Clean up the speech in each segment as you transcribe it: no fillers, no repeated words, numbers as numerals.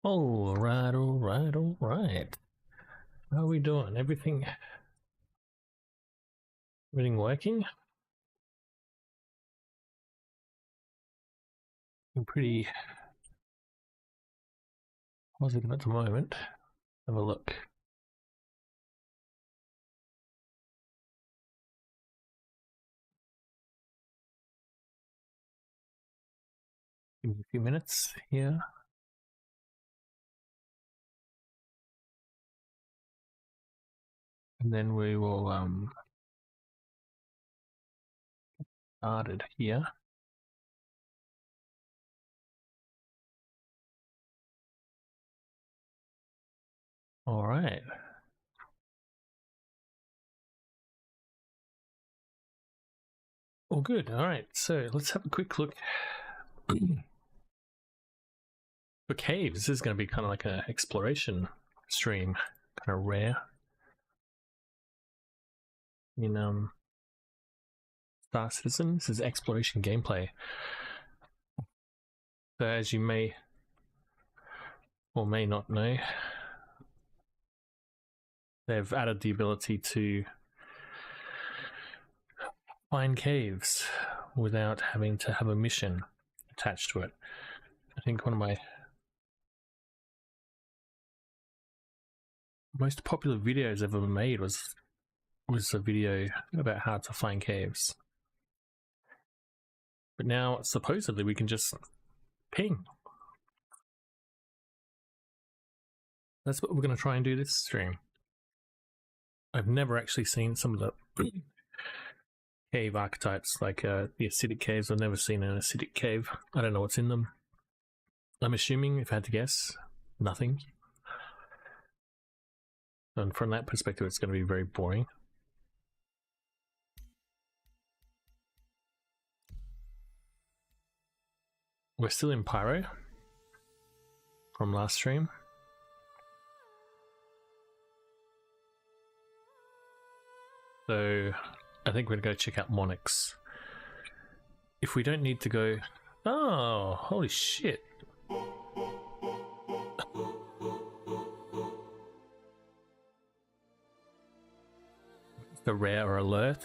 Alright. How are we doing? Everything working? I'm pretty positive at the moment. Have a look. Give me a few minutes here. And then we will started here. All right. Well, good. All right. So let's have a quick look for caves. This is going to be kind of like an exploration stream, kind of rare. In Star Citizen, this is exploration gameplay. So as you may or may not know, they've added the ability to find caves without having to have a mission attached to it. I think one of my most popular videos I've ever made was a video about how to find caves. But now supposedly we can just ping. That's what we're going to try and do this stream. I've never actually seen some of the cave archetypes, like the acidic caves. I've never seen an acidic cave. I don't know what's in them. I'm assuming, if I had to guess, nothing. And from that perspective, it's going to be very boring. We're still in Pyro from last stream. So I think we're going to go check out Monix. If we don't need to go... Oh, holy shit. The rare alert.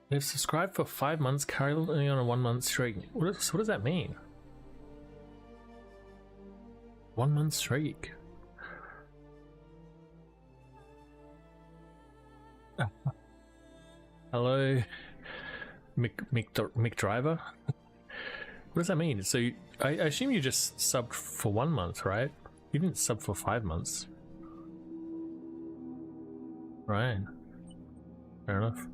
They've subscribed for 5 months, currently on a 1 month streak. What does that mean? 1 month streak. Hello, Mick Driver. What does that mean? So I assume you just subbed for 1 month, right? You didn't sub for 5 months. Right. Fair enough.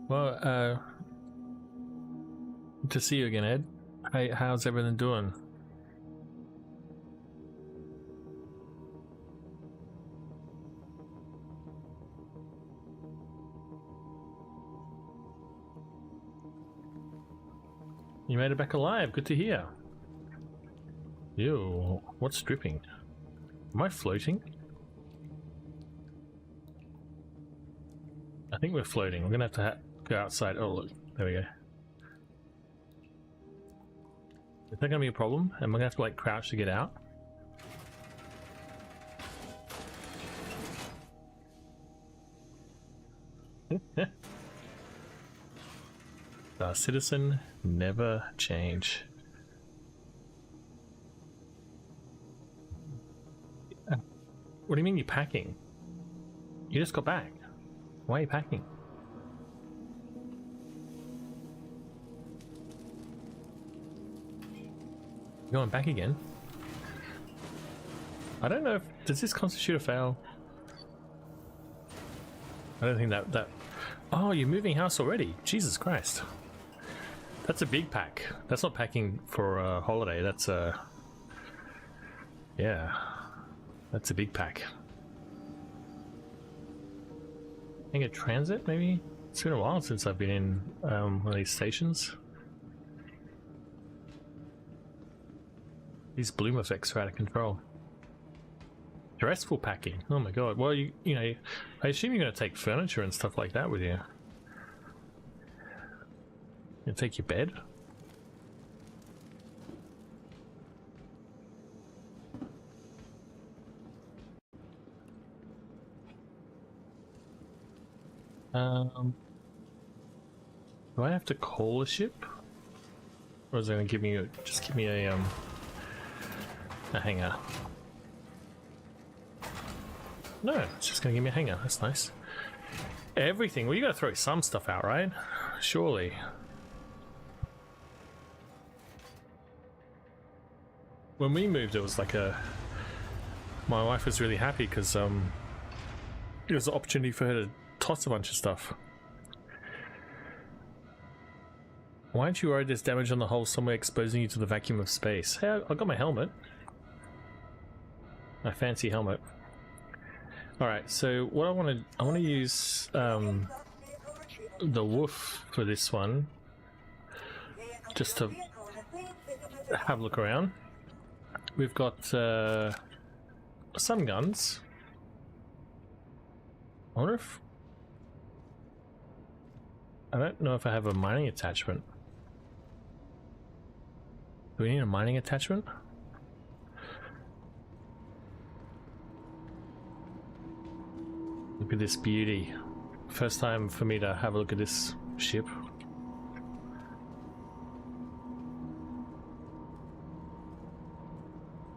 Well, good to see you again, Ed. Hey, how's everything doing? You made it back alive. Good to hear. Ew, what's dripping? Am I floating? I think we're floating. We're gonna have to go outside. Oh look, there we go. Is that gonna be a problem? Am I gonna have to like crouch to get out? The citizen never change. What do you mean you're packing? You just got back. Why are you packing? You're going back again? I don't know if... Does this constitute a fail? I don't think that... Oh, you're moving house already? Jesus Christ. That's a big pack. That's not packing for a holiday. That's a... Yeah. That's a big pack. I think a transit, maybe? It's been a while since I've been in one of these stations. These bloom effects are out of control. Stressful packing. Oh my god. Well, you know, I assume you're going to take furniture and stuff like that with you. You take your bed? Do I have to call a ship? Or is it going to give me a, just give me a hangar? No, it's just going to give me a hangar. That's nice. Everything. Well, you got to throw some stuff out, right? Surely. When we moved, it was like a... My wife was really happy because it was an opportunity for her to toss a bunch of stuff. Why aren't you worried there's damage on the hull somewhere exposing you to the vacuum of space? Hey, I got my helmet. My fancy helmet. Alright, so what I want to use the woof for this one, just to have a look around. We've got some guns. I wonder if... I don't know if I have a mining attachment. Do we need a mining attachment? Look at this beauty. First time for me to have a look at this ship.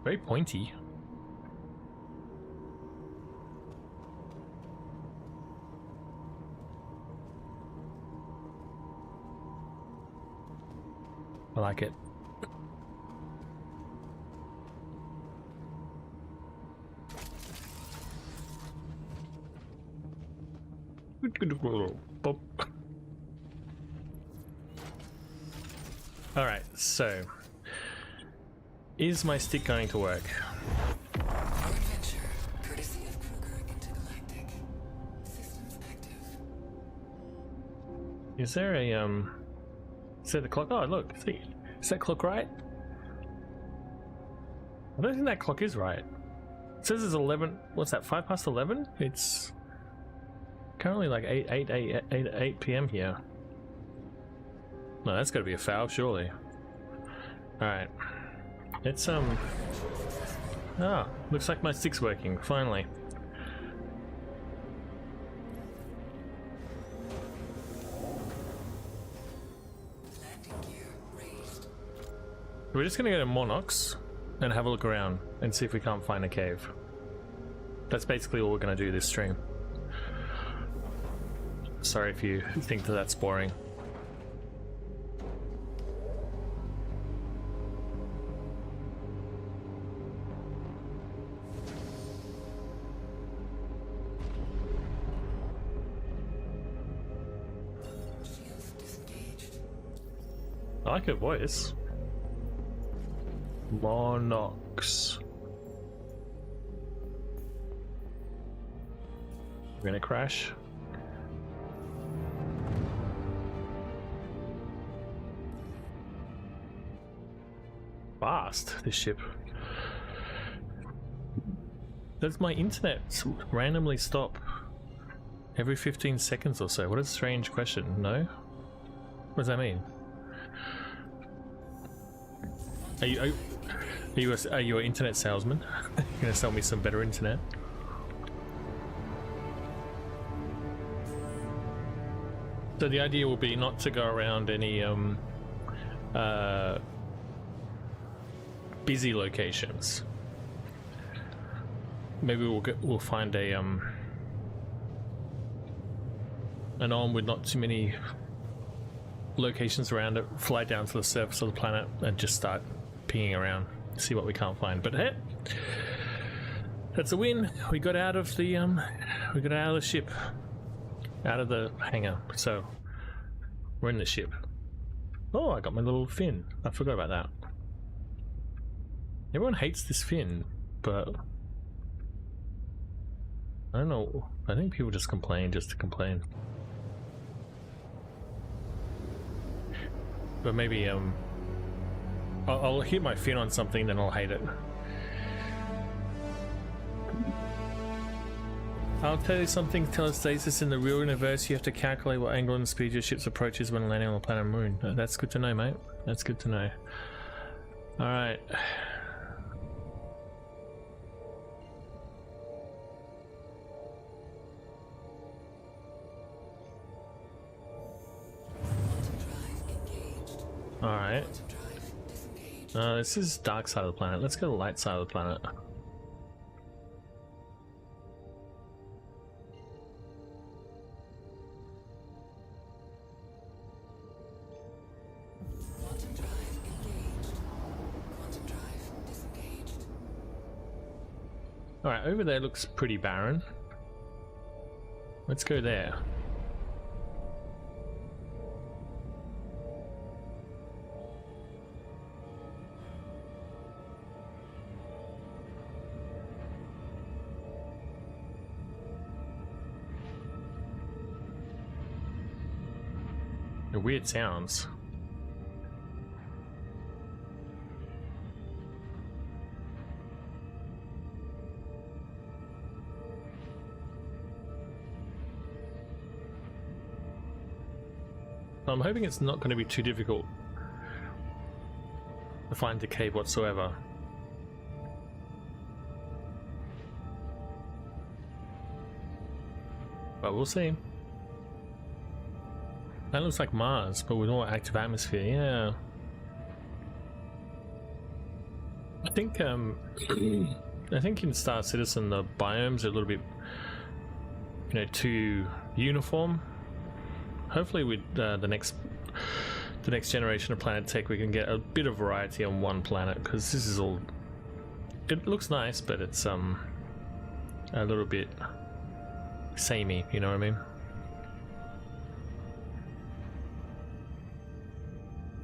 Very pointy. I like it. Alright, so is my stick going to work? Adventure, courtesy of Kruger Intergalactic. Systems active. Is there a is that the clock? Oh look, see, is that clock right? I don't think that clock is right. It says it's 11, what's that, 5 past 11? It's currently like 8 p.m. here. No, that's gotta be a foul, surely. Alright. It's looks like my stick's working, finally. Landing gear raised. We're just gonna go to Monox and have a look around and see if we can't find a cave. That's basically all we're gonna do this stream. Sorry if you think that that's boring. Shields disengaged. I like her voice. Monox. We're gonna crash. Fast, this ship. Does my internet randomly stop every 15 seconds or so? What a strange question. No? What does that mean? Are you an internet salesman? You're gonna sell me some better internet? So the idea will be not to go around any busy locations. Maybe we'll find a an arm with not too many locations around it, fly down to the surface of the planet and just start pinging around, see what we can't find. But hey, that's a win. We got out of the ship, out of the hangar. So we're in the ship. Oh, I got my little fin. I forgot about that. Everyone hates this fin, but I don't know. I think people just complain just to complain. But maybe I'll hit my fin on something, then I'll hate it. I'll tell you something, telestasis in the real universe, you have to calculate what angle and speed your ship's approach is when landing on the planet Moon. That's good to know, mate. That's good to know. Alright. Alright. This is dark side of the planet. Let's go to the light side of the planet. Alright, over there looks pretty barren. Let's go there. They're weird sounds. I'm hoping it's not going to be too difficult to find the cave whatsoever. But we'll see. That looks like Mars, but with more active atmosphere, yeah. I think in Star Citizen the biomes are a little bit, too uniform. Hopefully with the next generation of planet tech we can get a bit of variety on one planet, because this is all, it looks nice but it's a little bit samey, you know what I mean?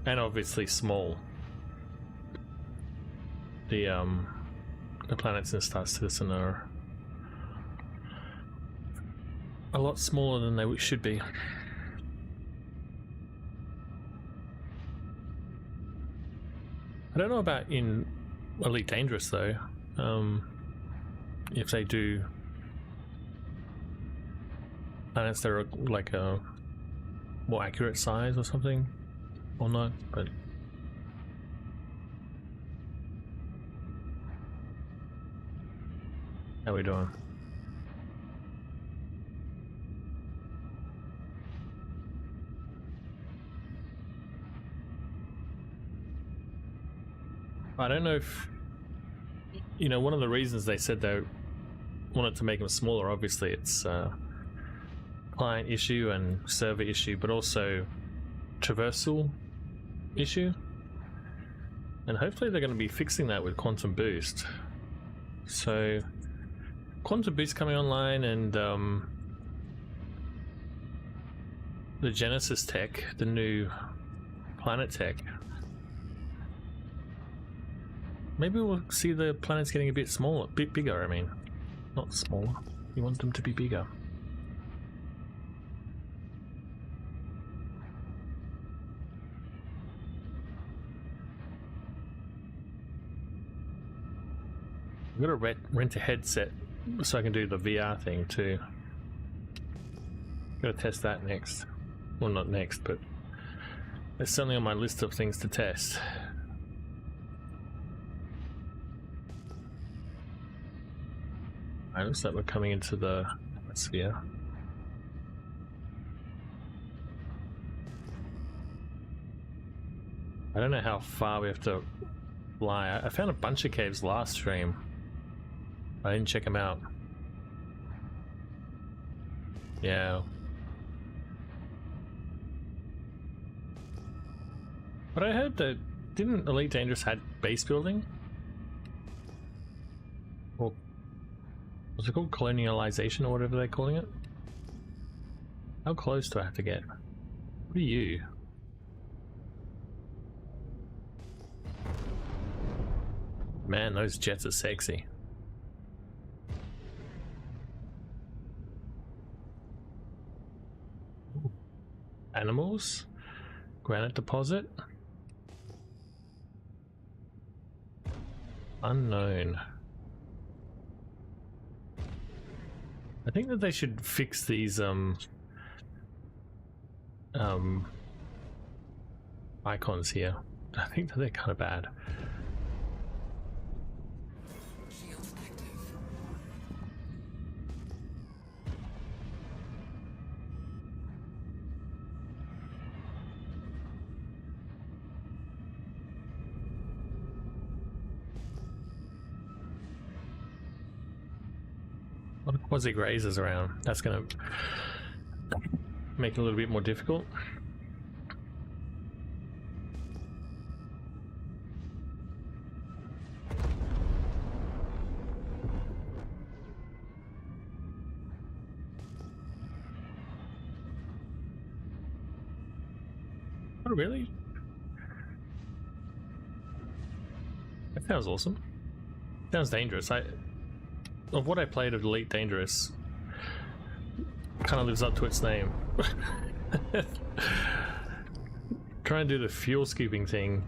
And obviously small. The planets in Star Citizen are a lot smaller than they should be. I don't know about in Elite Dangerous though, if they do planets that are like a more accurate size or something, or not, but how we doing? I don't know if, one of the reasons they said they wanted to make them smaller, obviously it's client issue and server issue, but also traversal issue, and hopefully they're going to be fixing that with Quantum Boost. So Quantum Boost coming online, and the Genesis tech, the new planet tech. Maybe we'll see the planets getting a bit smaller, a bit bigger, I mean. Not smaller. You want them to be bigger. I'm gonna rent a headset so I can do the VR thing too. Gotta test that next. Well, not next, but it's certainly on my list of things to test. Alright, looks like we're coming into the atmosphere. I don't know how far we have to fly. I found a bunch of caves last stream. I didn't check them out. Yeah. But I heard that, didn't Elite Dangerous had base building? Or was it called colonialization or whatever they're calling it? How close do I have to get? What are you? Man, those jets are sexy. Ooh. Animals? Granite deposit? Unknown. I think that they should fix these icons here. I think that they're kind of bad. Shields active. A lot of quasi grazers around. That's gonna make it a little bit more difficult. Oh, really? That sounds awesome. Sounds dangerous. Of what I played of Elite Dangerous, kind of lives up to its name. Trying to do the fuel scooping thing,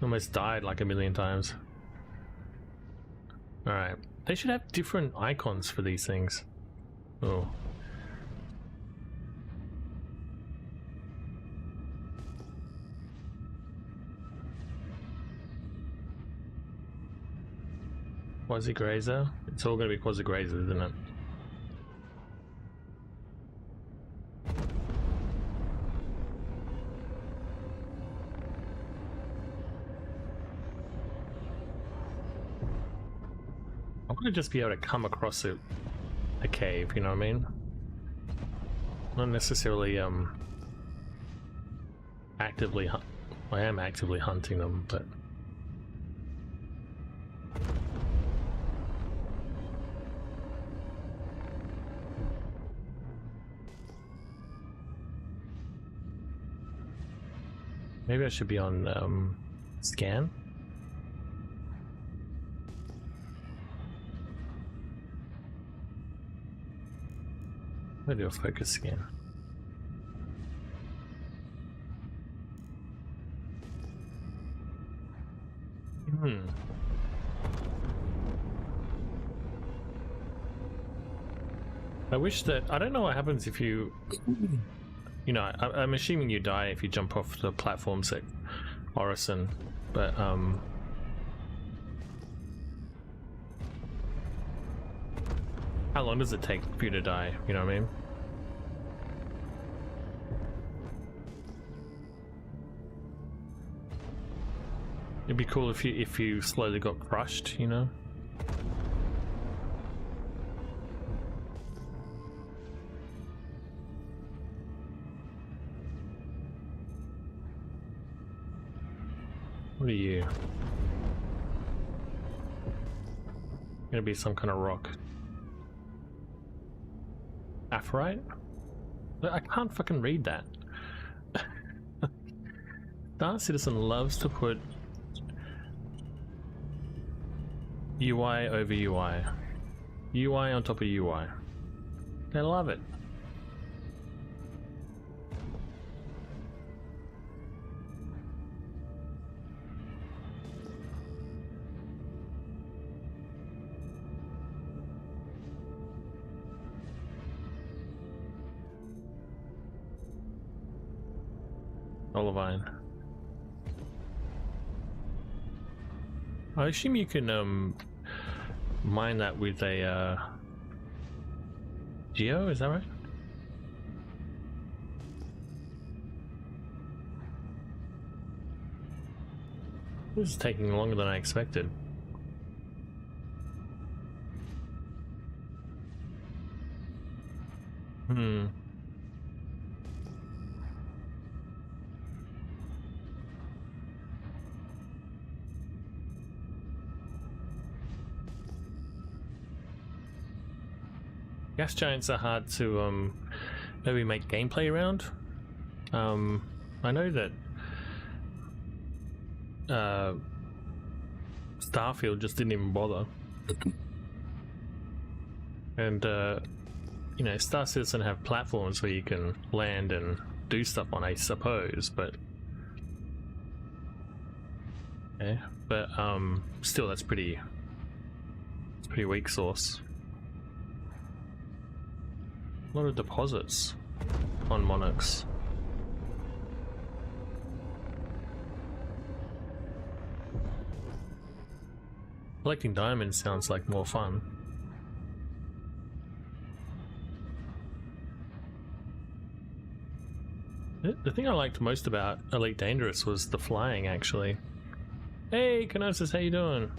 almost died like a million times. Alright, they should have different icons for these things. Oh. Quasi grazer? It's all going to be quasi grazer, isn't it? I want to just be able to come across a cave, you know what I mean? Not necessarily actively I am actively hunting them, but maybe I should be on scan. I'm gonna do a focus scan. I wish that I don't know what happens if you know, I'm assuming you die if you jump off the platforms at Orison, but how long does it take for you to die? You know what I mean? It'd be cool if you slowly got crushed, you know? What are you? Gonna be some kind of rock. Aphrite? I can't fucking read that. Star Citizen loves to put UI over UI. UI on top of UI. They love it. Olivine. I assume you can mine that with a Geo, is that right? This is taking longer than I expected. Gas giants are hard to maybe make gameplay around. I know that Starfield just didn't even bother. And you know, Star Citizen have platforms where you can land and do stuff on, I suppose, but okay. But still, that's pretty weak source. A lot of deposits on Monarchs. Collecting diamonds sounds like more fun. The thing I liked most about Elite Dangerous was the flying, actually. Hey, Kenosis, how you doing?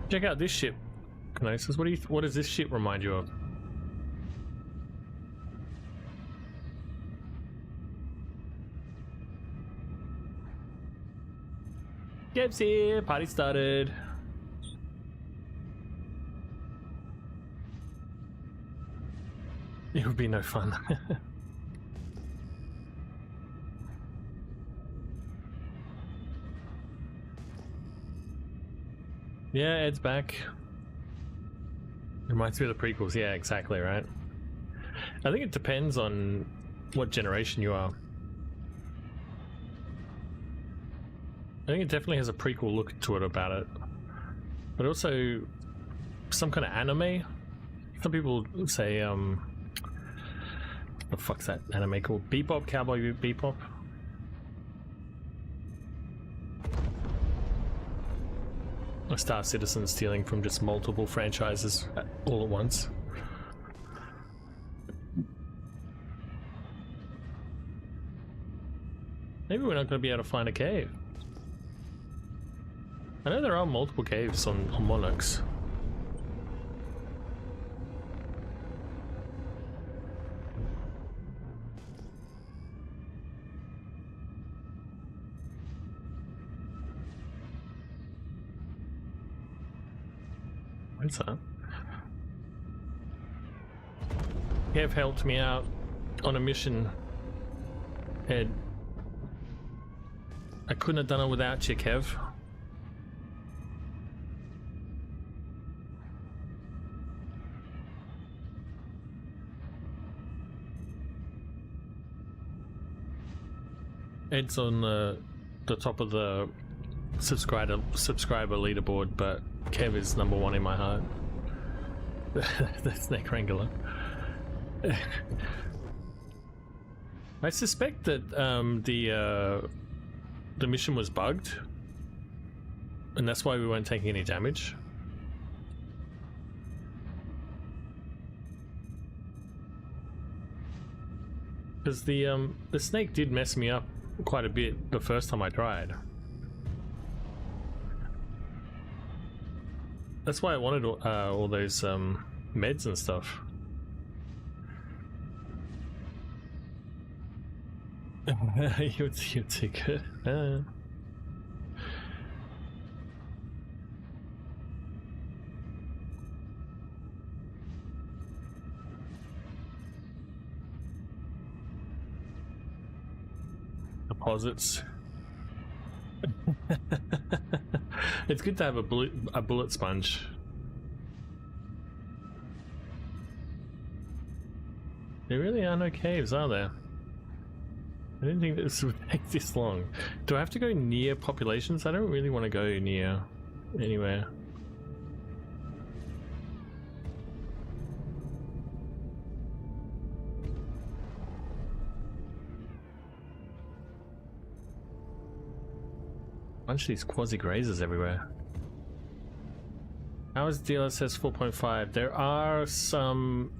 Check out this ship, Kenosis. What does this ship remind you of? Gabe's here, party started. It would be no fun. Yeah, Ed's back. Reminds me of the prequels. Yeah, exactly, right? I think it depends on what generation you are. I think it definitely has a prequel look to it about it. But also some kind of anime. Some people say, what the fuck's that anime called? Bebop, Cowboy Bebop? A Star Citizen stealing from just multiple franchises all at once. Maybe we're not going to be able to find a cave. I know there are multiple caves on Monarchs. What's that? Kev helped me out on a mission, Ed. I couldn't have done it without you, Kev. Ed's on the top of the subscriber leaderboard, but Kev is #1 in my heart. The Snake Wrangler. I suspect that the mission was bugged, and that's why we weren't taking any damage. Because the snake did mess me up quite a bit the first time I tried. That's why I wanted all those meds and stuff. You're too good. Deposits. It's good to have a bullet sponge. There really are no caves, are there? I didn't think this would take this long. Do I have to go near populations? I don't really want to go near anywhere. Bunch of these quasi-grazers everywhere. How is DLSS 4.5? There are some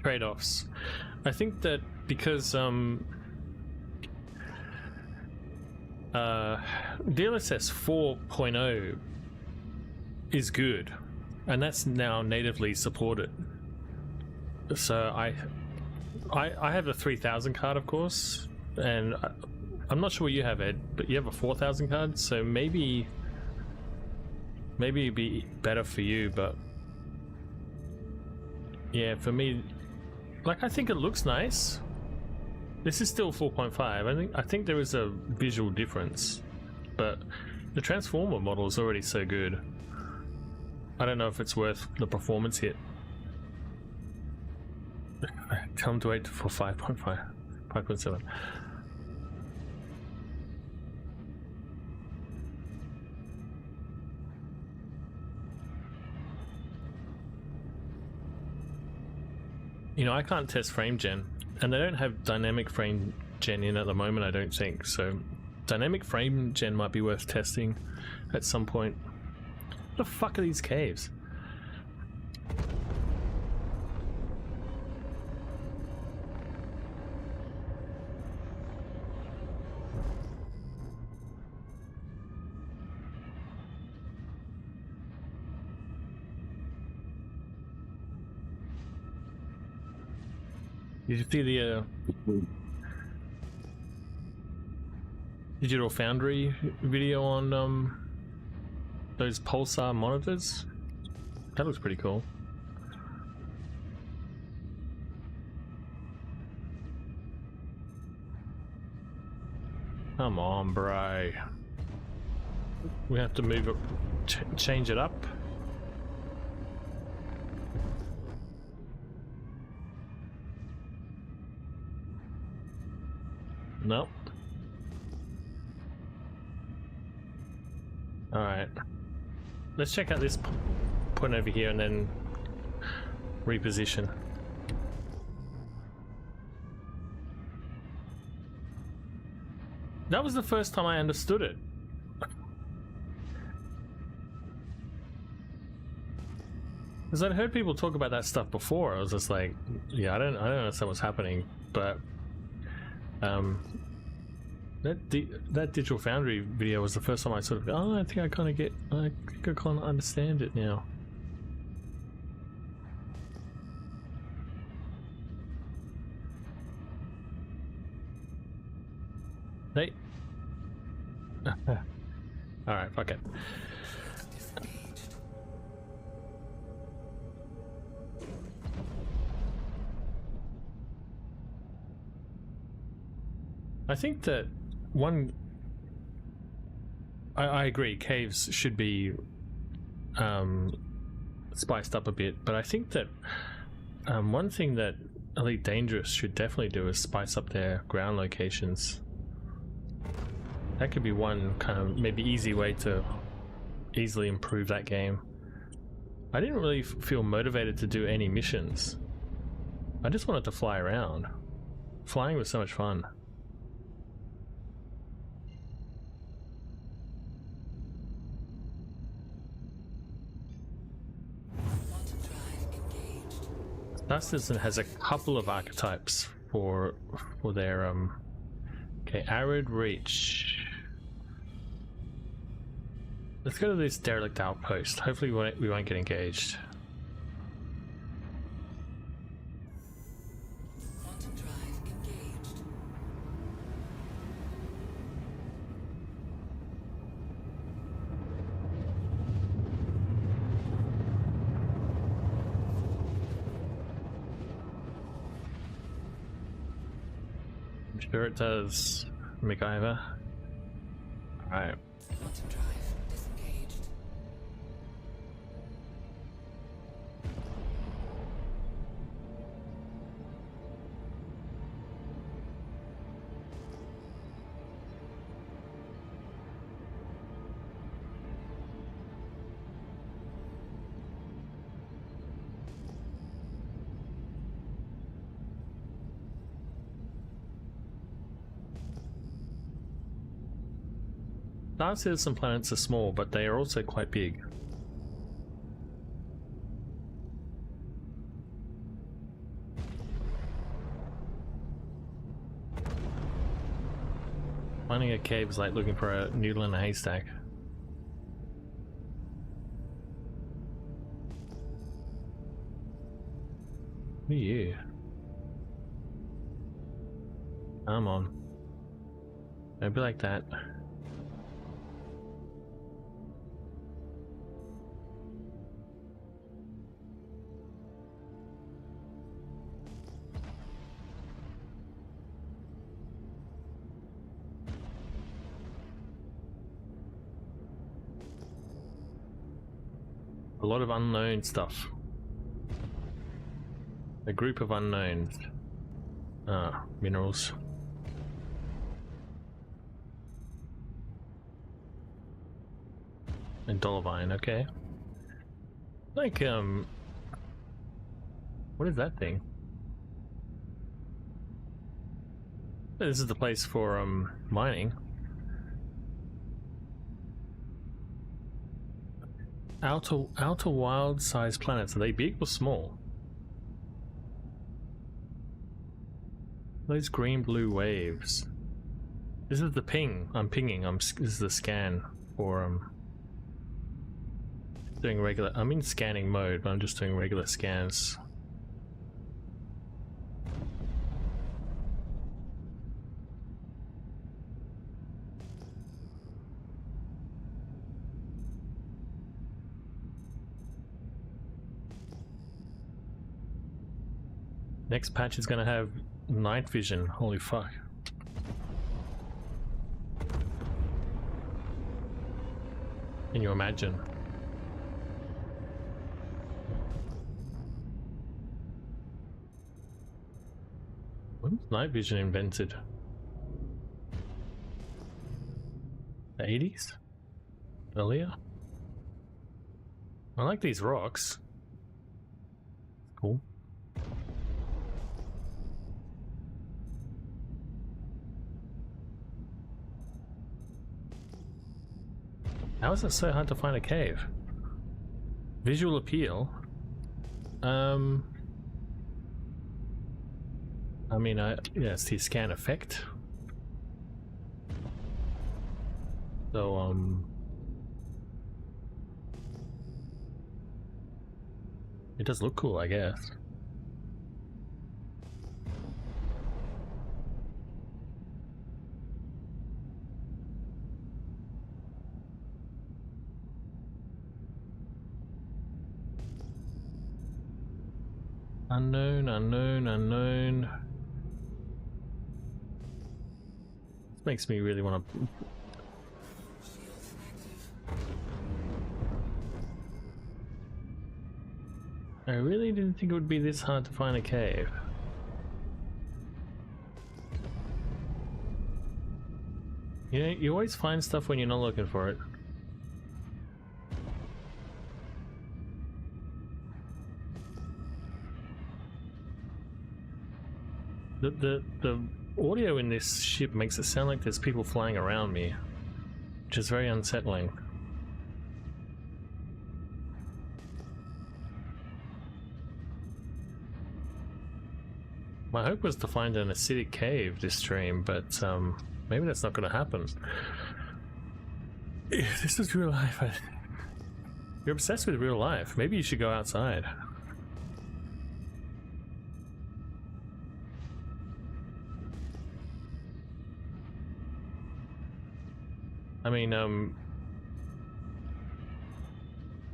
trade-offs. I think that because DLSS 4.0 is good, and that's now natively supported. So I have a 3000 card, of course, and I'm not sure what you have, Ed, but you have a 4000 card, so maybe it'd be better for you. But yeah, for me, like, I think it looks nice. This is still 4.5. I think there is a visual difference, but the Transformer model is already so good. I don't know if it's worth the performance hit. Tell them to wait for 5.5, 5.7. You know, I can't test frame gen, and they don't have dynamic frame gen in at the moment, I don't think. So dynamic frame gen might be worth testing at some point. What the fuck are these caves? Did you see the Digital Foundry video on those pulsar monitors? That looks pretty cool. Come on, bro. We have to move it, change it up. Nope. Alright. Let's check out this point over here and then reposition. That was the first time I understood it. Because I'd heard people talk about that stuff before. I was just like, yeah, I don't understand what's happening, but that Digital Foundry video was the first time I sort of, oh, I think I kind of understand it now. Hey. Alright, fuck it. I think that one... I agree, caves should be spiced up a bit, but I think that one thing that Elite Dangerous should definitely do is spice up their ground locations. That could be one kind of maybe easy way to easily improve that game. I didn't really feel motivated to do any missions. I just wanted to fly around. Flying was so much fun. Star Citizen has a couple of archetypes for their okay, Arid Reach. Let's go to this derelict outpost. Hopefully we won't get engaged. Quantum drive engaged. I'm sure it does, MacGyver. Alright. Quantum drive disengaged. Star Citizen planets are small, but they are also quite big. Finding a cave is like looking for a needle in a haystack. Who are you? Come on. Don't be like that. A lot of unknown stuff. A group of unknowns. Ah, minerals. And Dolomine, okay. Like, what is that thing? This is the place for mining. Outer wild sized planets. Are they big or small? Those green blue waves. This is the ping. I'm pinging. This is the scan for doing regular. I'm in scanning mode, but I'm just doing regular scans. Next patch is gonna have night vision. Holy fuck. Can you imagine? When was night vision invented? The 80s? Earlier? I like these rocks. Cool. How is it so hard to find a cave? Visual appeal? I mean, yeah, it's the scan effect. So, it does look cool, I guess. Unknown, unknown, unknown. This makes me really want to. I really didn't think it would be this hard to find a cave. You know, you always find stuff when you're not looking for it. The audio in this ship makes it sound like there's people flying around me, which is very unsettling. My hope was to find an acidic cave this stream, but maybe that's not going to happen. If this is real life, you're obsessed with real life. Maybe you should go outside. I mean, on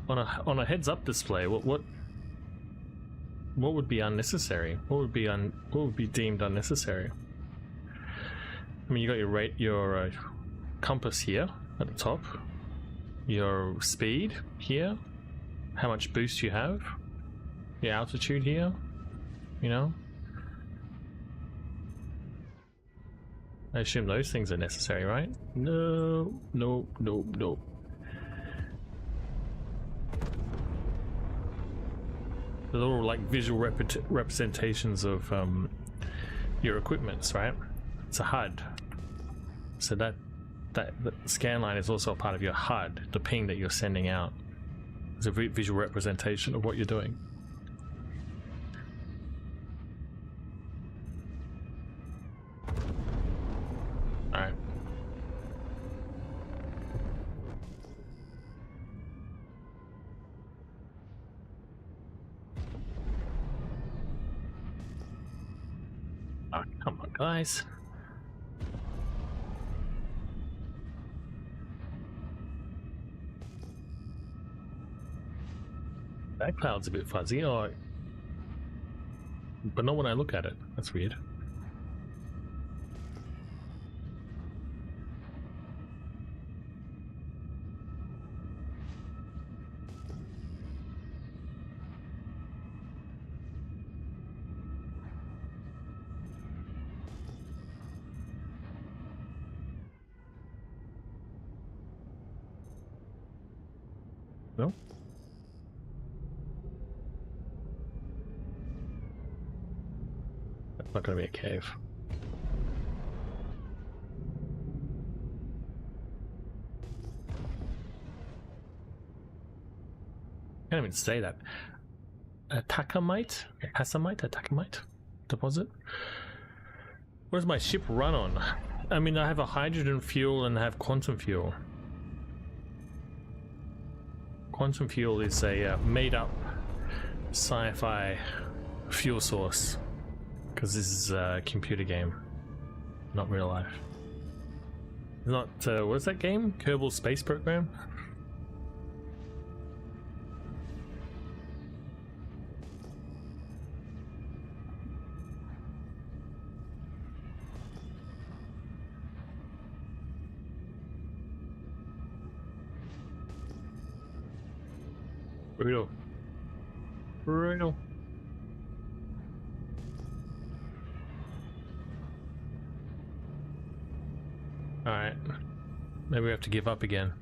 a heads-up display, what would be unnecessary? What would be deemed unnecessary? I mean, you got your compass here at the top, your speed here, how much boost you have, your altitude here, you know. I assume those things are necessary, right? No, no, no, no. They're all like visual representations of your equipments, right? It's a HUD. So that scan line is also a part of your HUD, the ping that you're sending out. It's a visual representation of what you're doing. Alright. Oh, come on, guys. That cloud's a bit fuzzy, but not when I look at it. That's weird. No? That's not going to be a cave. can't even say that. Atacamite deposit. What does my ship run on? I mean, I have a hydrogen fuel and I have quantum fuel. Quantum fuel is a made-up sci-fi fuel source, because this is a computer game, not real life. Not what is that game? Kerbal Space Program? Brutal. Brutal. Alright. Maybe we have to give up again.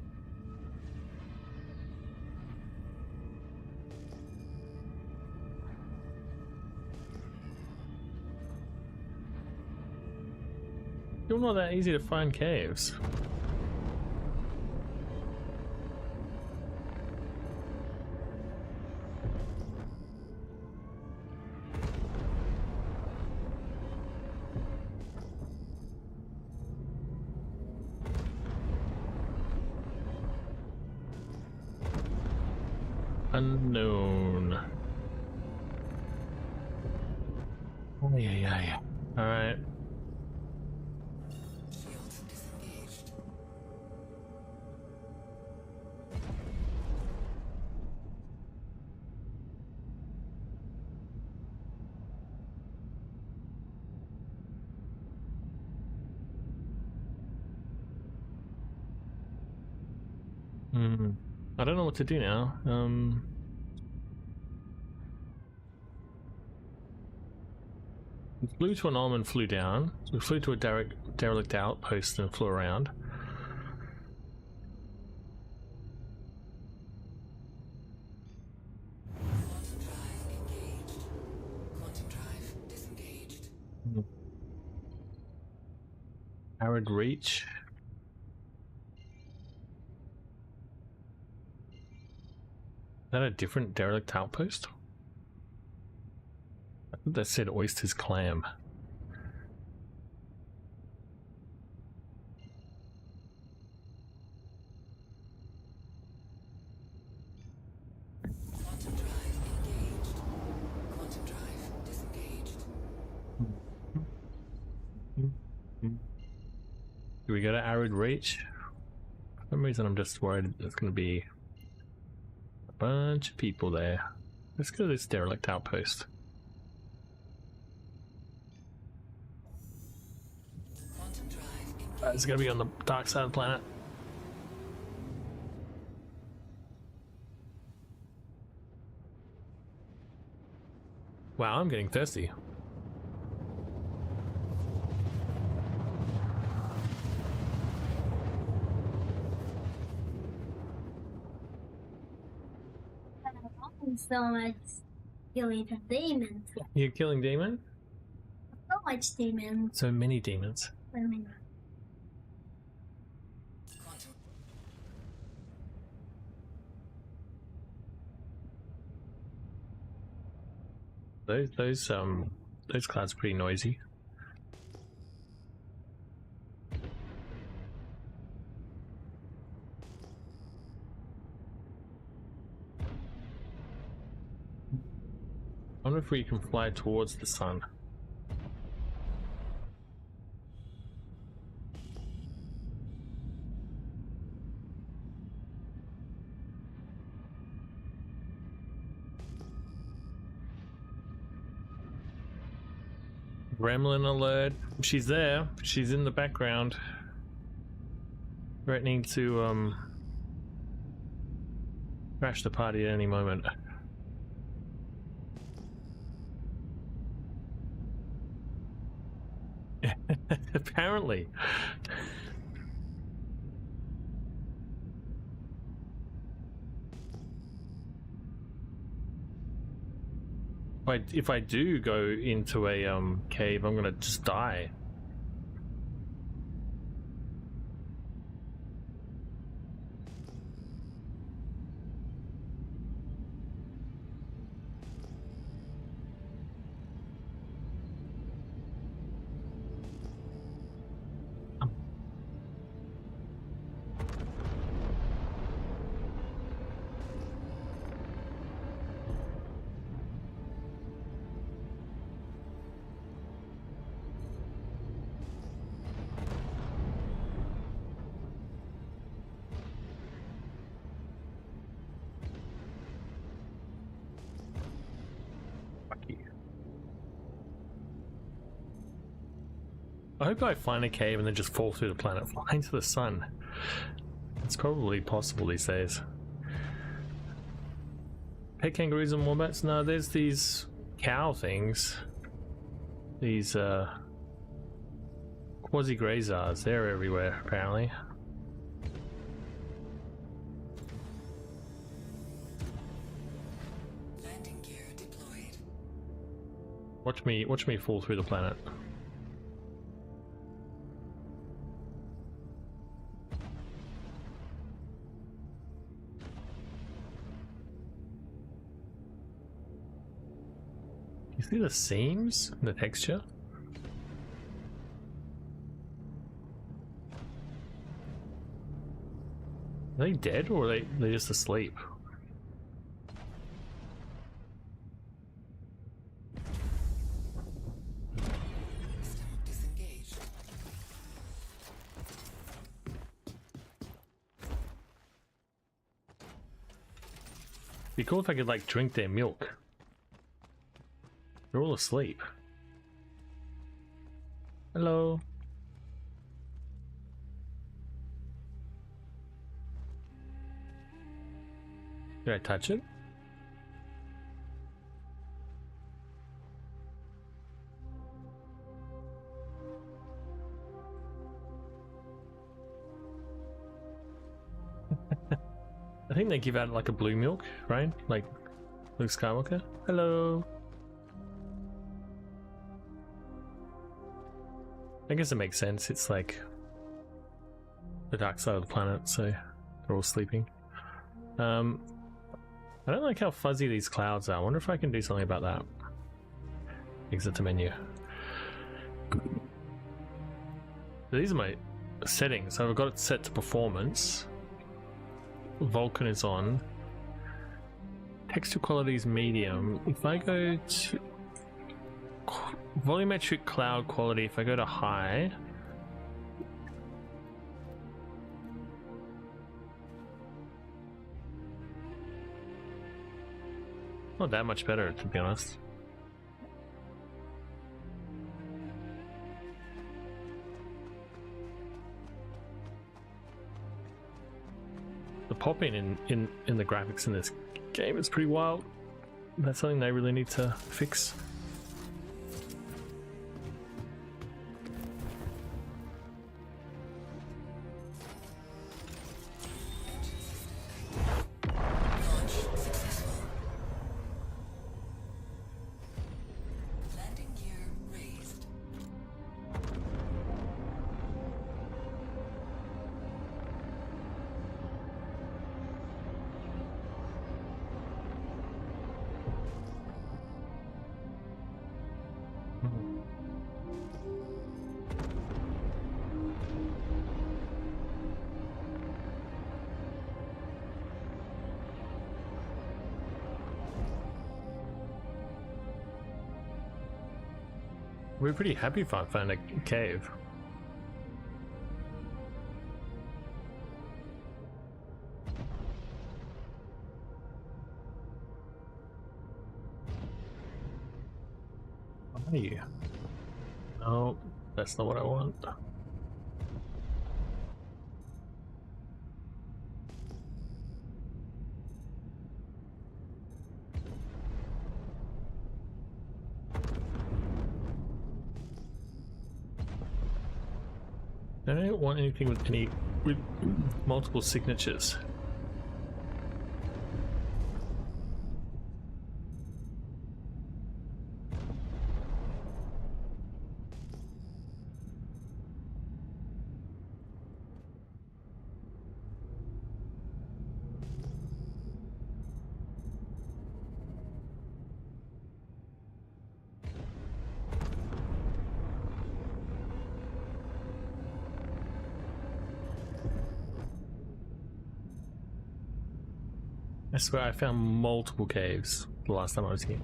Still not that easy to find caves. Unknown. Oh yeah. All right. Shields disengaged. I don't know what to do now. We flew to an arm and flew down. We flew to a derelict outpost and flew around. Quantum drive engaged. Quantum drive disengaged. Arid reach. Is that a different derelict outpost? I think that said Oyster's Clam. Quantum drive engaged. Quantum drive disengaged. Do we go to Arid Reach? For some reason I'm just worried there's going to be a bunch of people there. Let's go to this derelict outpost. Quantum drive engaged. It's going to be on the dark side of the planet. Wow, I'm getting thirsty. So much killing demons. You're killing demon? So much demons. So many demons. I mean, Quantum. Those clouds are pretty noisy. I wonder if we can fly towards the sun. Gremlin alert. She's there. She's in the background. Threatening to crash the party at any moment. Apparently. If I do go into a cave, I'm gonna just die. I hope I find a cave and then just fall through the planet, fly into the sun. It's probably possible these days. Pet kangaroos and wombats? No, there's these cow things. These quasi-grazers, they're everywhere apparently. Landing gear deployed. Watch me fall through the planet. You see the seams in the texture? Are they dead or are they just asleep? System disengaged. Be cool if I could like drink their milk. They're all asleep. Hello. Did I touch it? I think they give out like a blue milk, right? Like Luke Skywalker. Hello. I guess it makes sense. It's like the dark side of the planet, so they're all sleeping. I don't like how fuzzy these clouds are. I wonder if I can do something about that. Exit the menu. These are my settings. So I've got it set to performance. Vulkan is on. Texture quality is medium. If I go to volumetric cloud quality, if I go to high, not that much better, to be honest. The popping in the graphics in this game is pretty wild. That's something they really need to fix. Launch successful. Landing gear raised. We're pretty happy if I found a cave. What are you? No, that's not what I want. I don't want anything with multiple signatures. I swear I found multiple caves the last time I was here.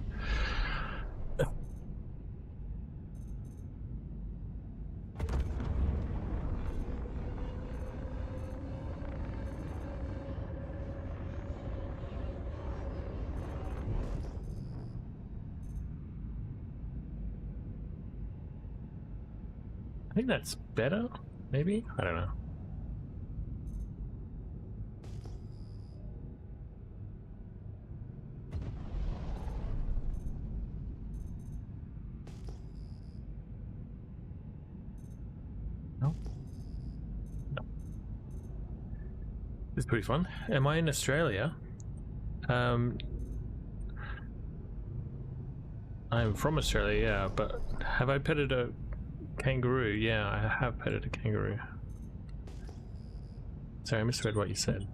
think that's better, maybe? I don't know. No? No. It's pretty fun. Am I in Australia? I'm from Australia, yeah, but have I petted a kangaroo? Yeah, I have petted a kangaroo. Sorry, I misread what you said.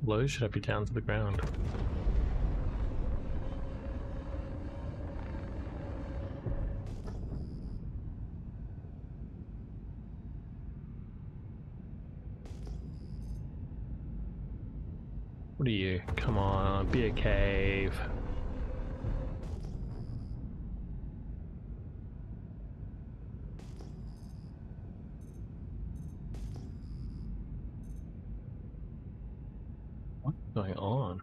Low, should I be down to the ground? What are you? Come on, be a cave. What's going on?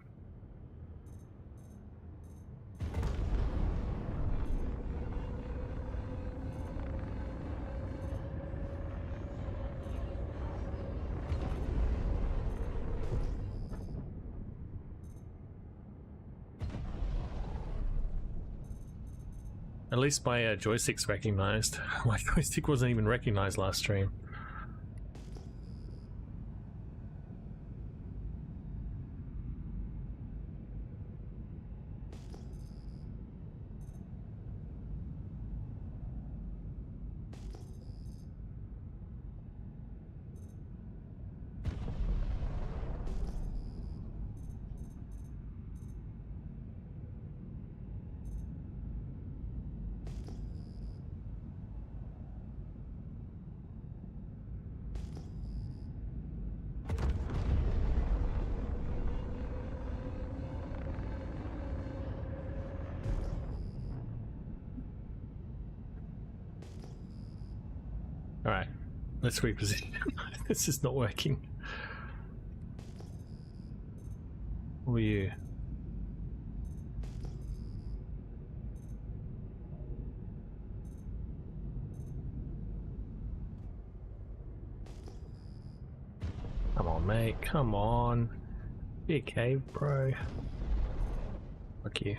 At least my joystick's recognized. My joystick wasn't even recognized last stream. Alright, let's reposition. This is not working. Who are you? Come on, mate, come on. Be a cave, bro. Fuck you.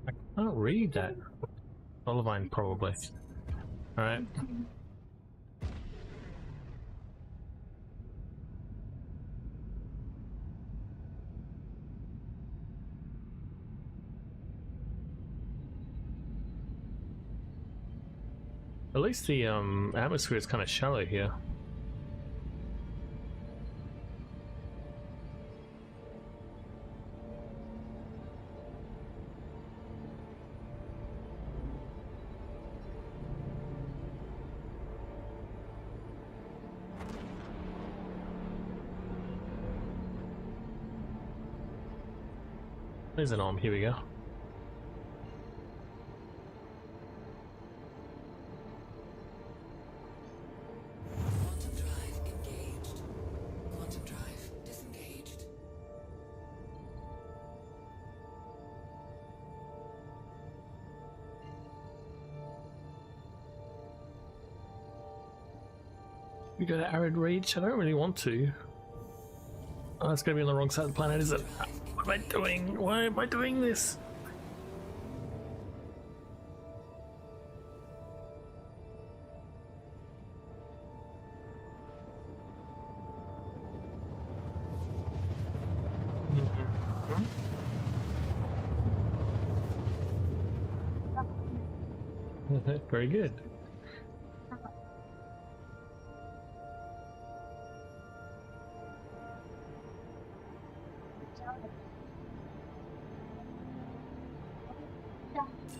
I can't read that. Olivine, probably. Alright. At least the atmosphere is kind of shallow here. There's an arm, here we go. Quantum drive engaged. Quantum drive disengaged. We go to Arid Reach? I don't really want to. Oh, it's gonna be on the wrong side of the planet, is it? What am I doing? Why am I doing this? Very good.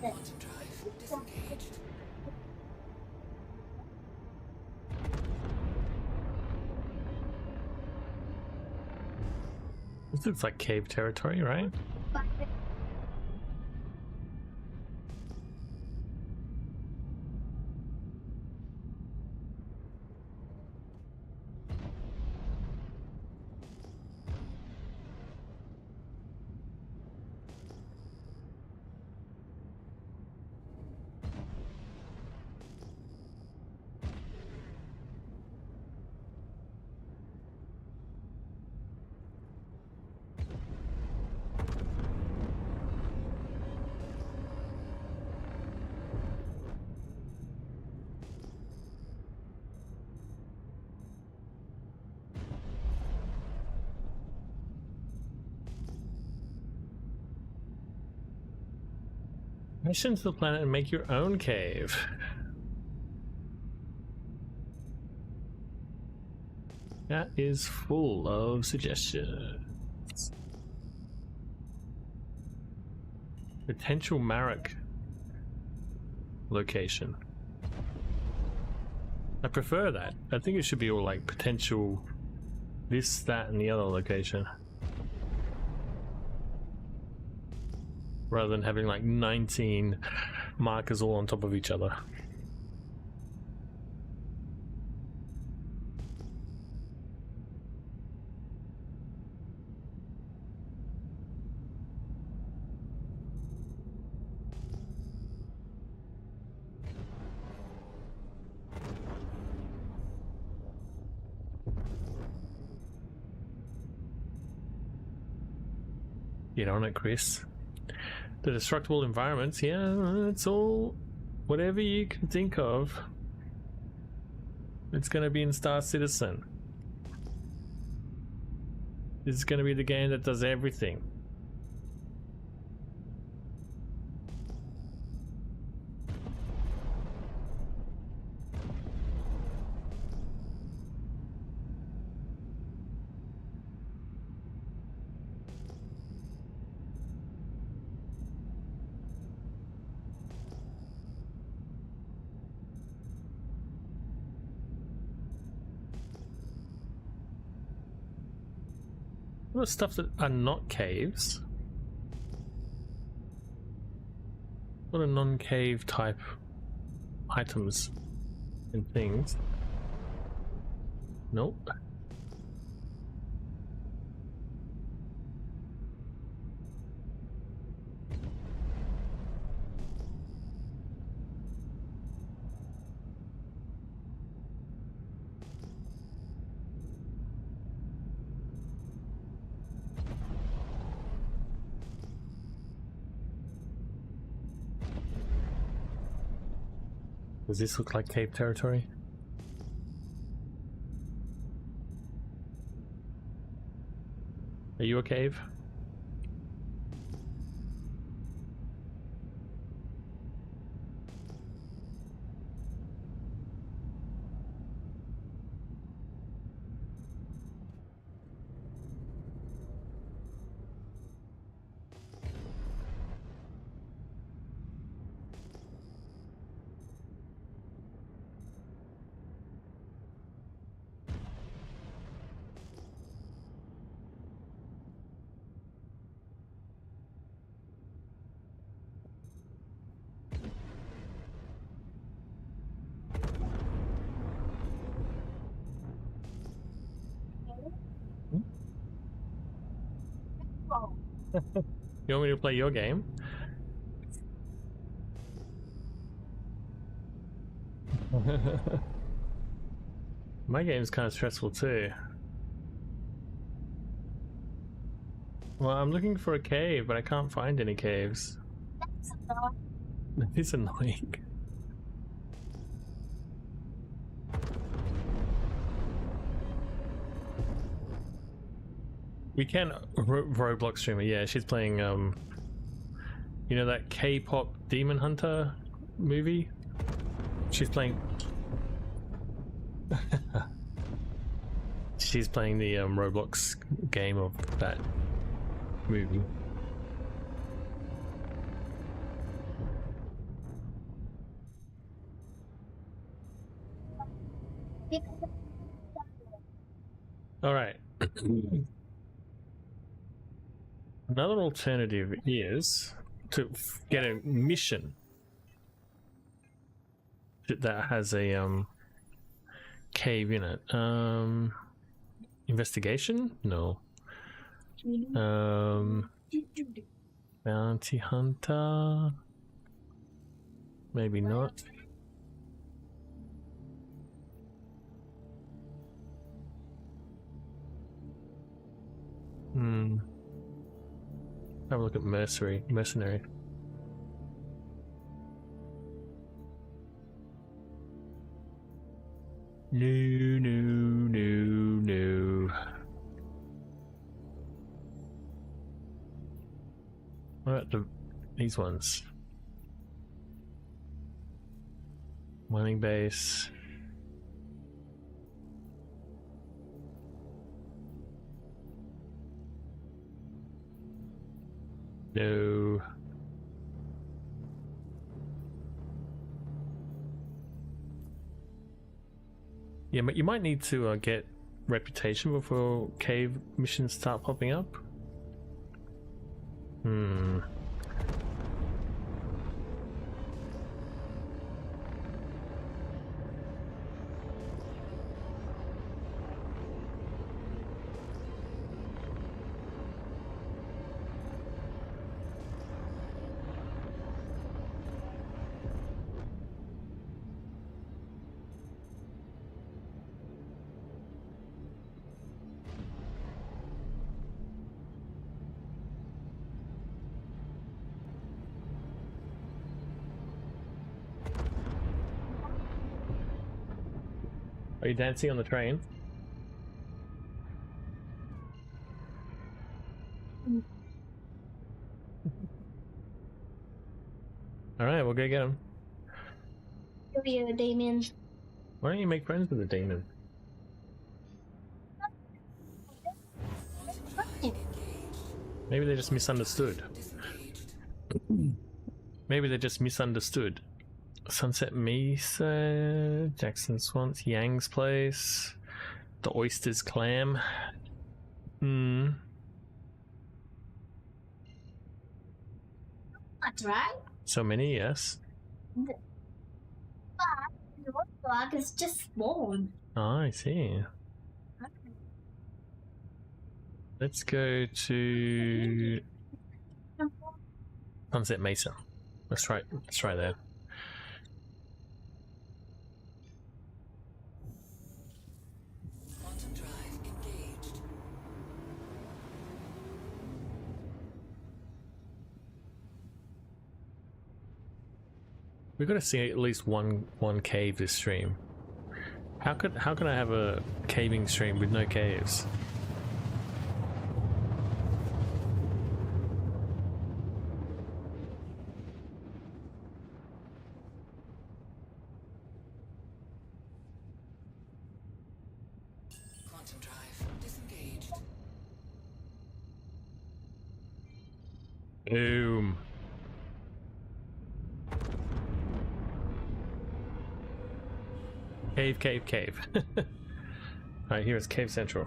Quantum drive disengaged. This looks like cave territory, right? Mission to the planet and make your own cave. That is full of suggestions. Potential Marek location. I prefer that. I think it should be all like potential this, that, and the other location. Rather than having like 19 markers all on top of each other. Get on it, Chris. The destructible environments, yeah, it's all whatever you can think of. It's going to be in Star Citizen. This is going to be the game that does everything. What are stuff that are not caves? What are non-cave type items and things? Nope. Does this look like cave territory? Are you a cave? You want me to play your game? My game's kind of stressful too. Well, I'm looking for a cave, but I can't find any caves. That is annoying. We can Roblox streamer, yeah, she's playing you know that K-pop Demon Hunter movie? She's playing she's playing the Roblox game of that movie. All right. Another alternative is to get a mission that has a cave in it. Investigation? No. Bounty hunter? Maybe not. Have a look at mercenary. No. What about these ones? Mining base. No. Yeah, but you might need to get reputation before cave missions start popping up. Hmm. Are you dancing on the train? Alright, we'll go get him. Give you a Damien. Why don't you make friends with the demon? Maybe they just misunderstood. Maybe they just misunderstood. Sunset Mesa, Jackson Swans, Yang's Place, the Oysters Clam. Hmm. That's right. So many, yes. But the roadblock is just spawned. Oh, I see. Let's go to Sunset Mesa. Let's try there. Quantum drive engaged. We've got to see at least one cave this stream. How can I have a caving stream with no caves? Quantum drive disengaged. Boom. Cave. Alright, here is Cave Central.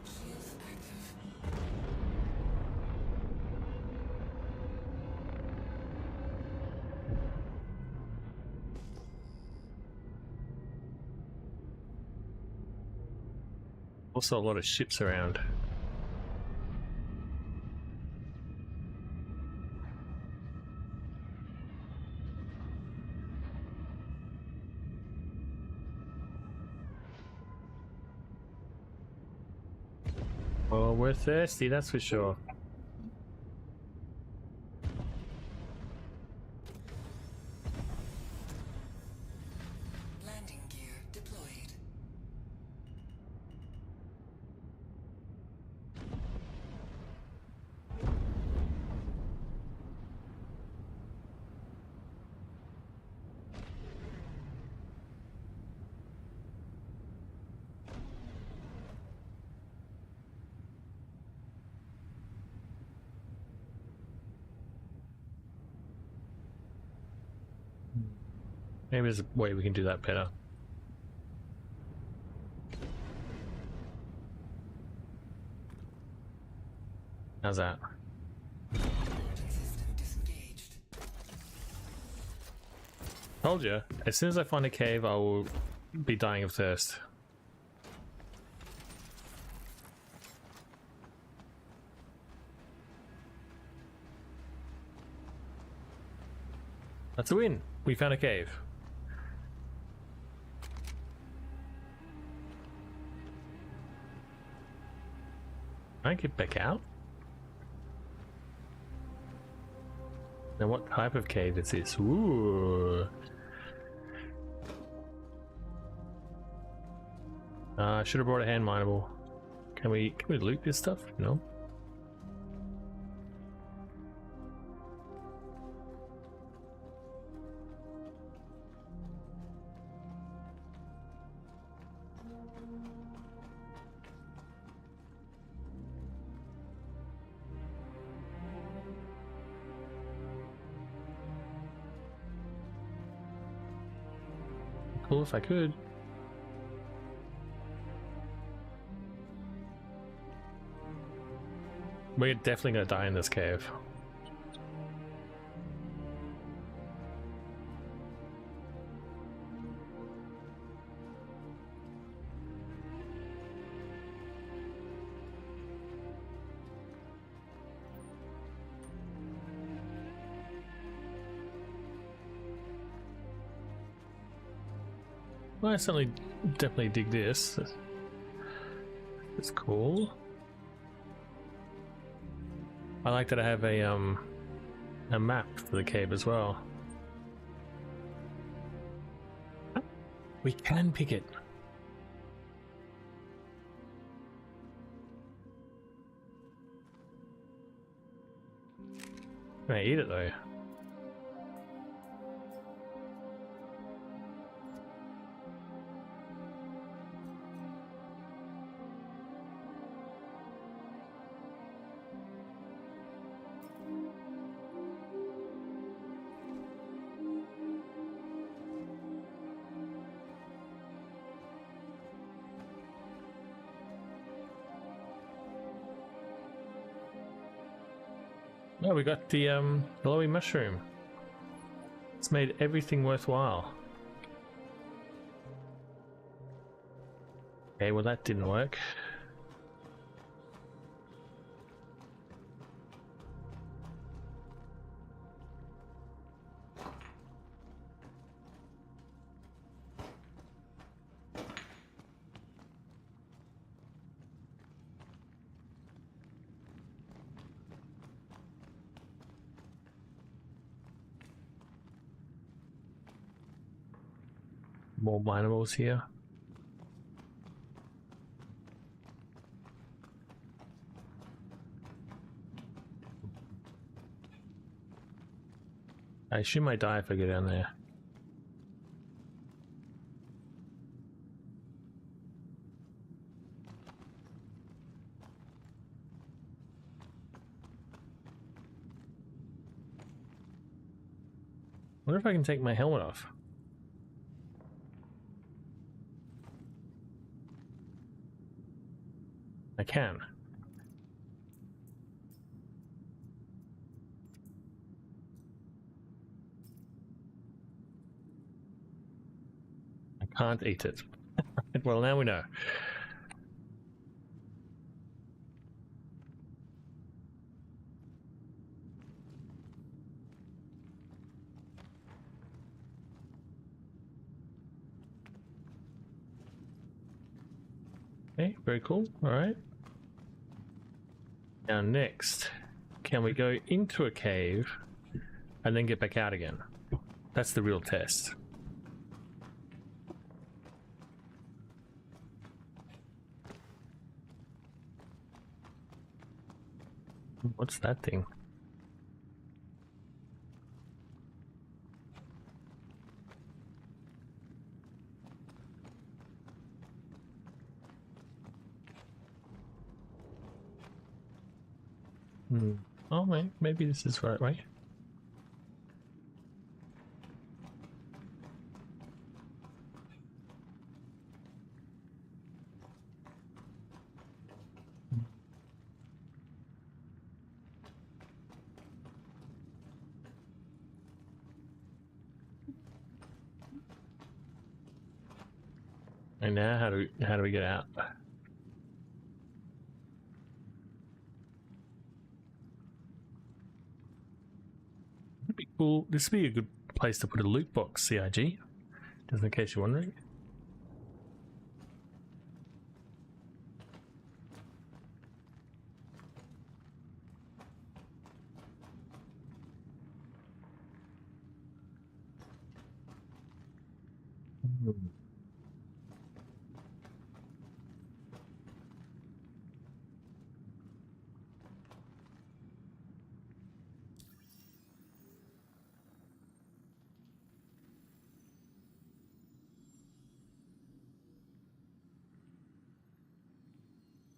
Shields active. Also a lot of ships around. Oh, we're thirsty, that's for sure. Landing gear deployed. Maybe there's a way we can do that better. How's that? Reporting system disengaged. Told you. As soon as I find a cave, I will be dying of thirst. That's a win. We found a cave. Can I get back out? Now what type of cave is this? Ooh. I should have brought a hand mineable. Can we loot this stuff? No. careful if I could. We're definitely gonna die in this cave. Well, I certainly definitely dig this. It's cool. I like that I have a map for the cave as well. We can pick it. Can I eat it though? No, we got the glowy mushroom. It's made everything worthwhile. Okay, well that didn't work. More minables here. I assume I die if I go down there. Wonder if I can take my helmet off. I can. I can't eat it. Well, now we know. Okay, very cool. All right. Now next, can we go into a cave and then get back out again? That's the real test. What's that thing? Oh, wait, maybe this is the right way. And now, how do we get out? It'd be cool. This would be a good place to put a loot box, CIG. Just in case you're wondering.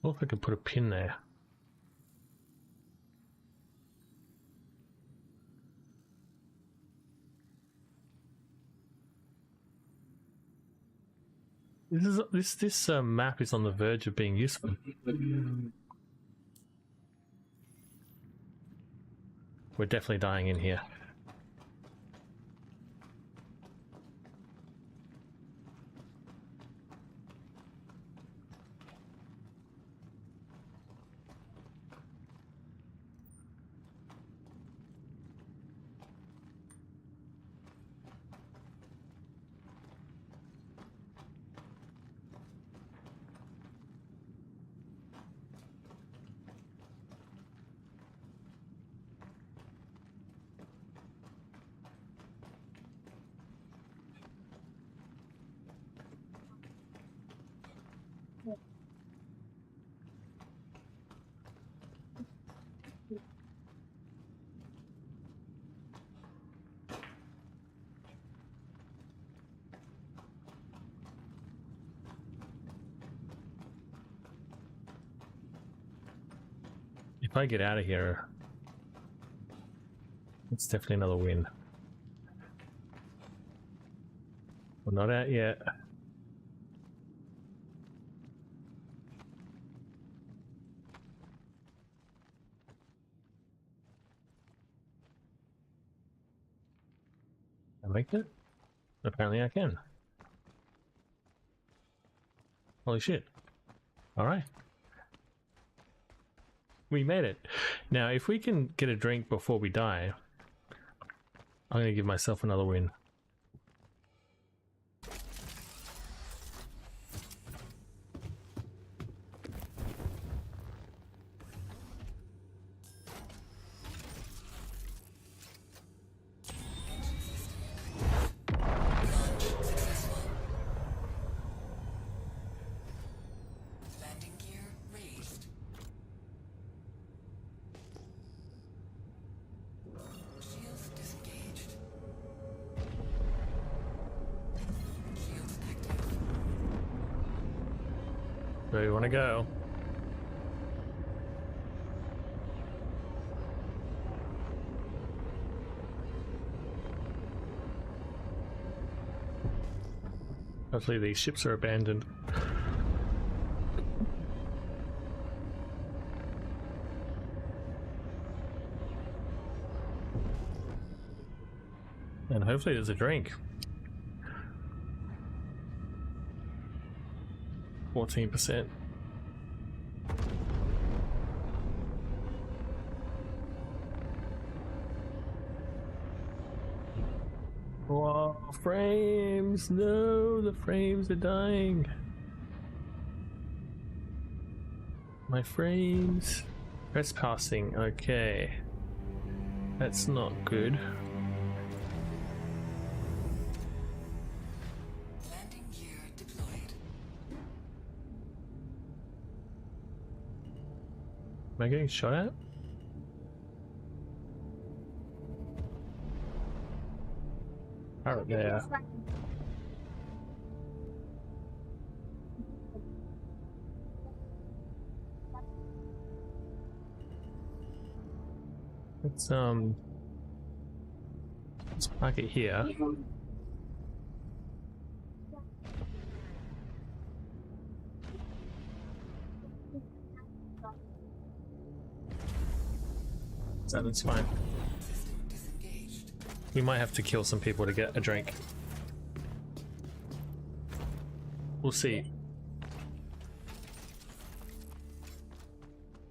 Well, if I could put a pin there. This map is on the verge of being useful. We're definitely dying in here. If I get out of here, it's definitely another win. We're not out yet. I make it? Apparently I can. Holy shit. Alright. We made it. Now, if we can get a drink before we die, I'm going to give myself another win. Landing gear raised. Shields disengaged. Shields active. Where do you want to go? Hopefully these ships are abandoned. And hopefully there's a drink. 14%. Whoa, frames! No, the frames are dying. My frames. Trespassing, okay. That's not good. Landing gear deployed. Am I getting shot at? Right there. Let's park it here. So that's fine. System disengaged. We might have to kill some people to get a drink. We'll see.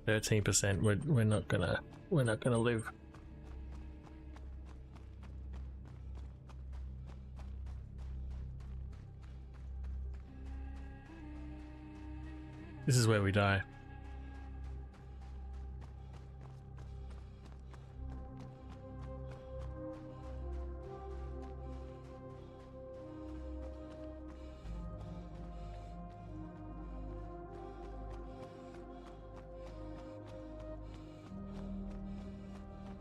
13%. We're not gonna live. This is where we die.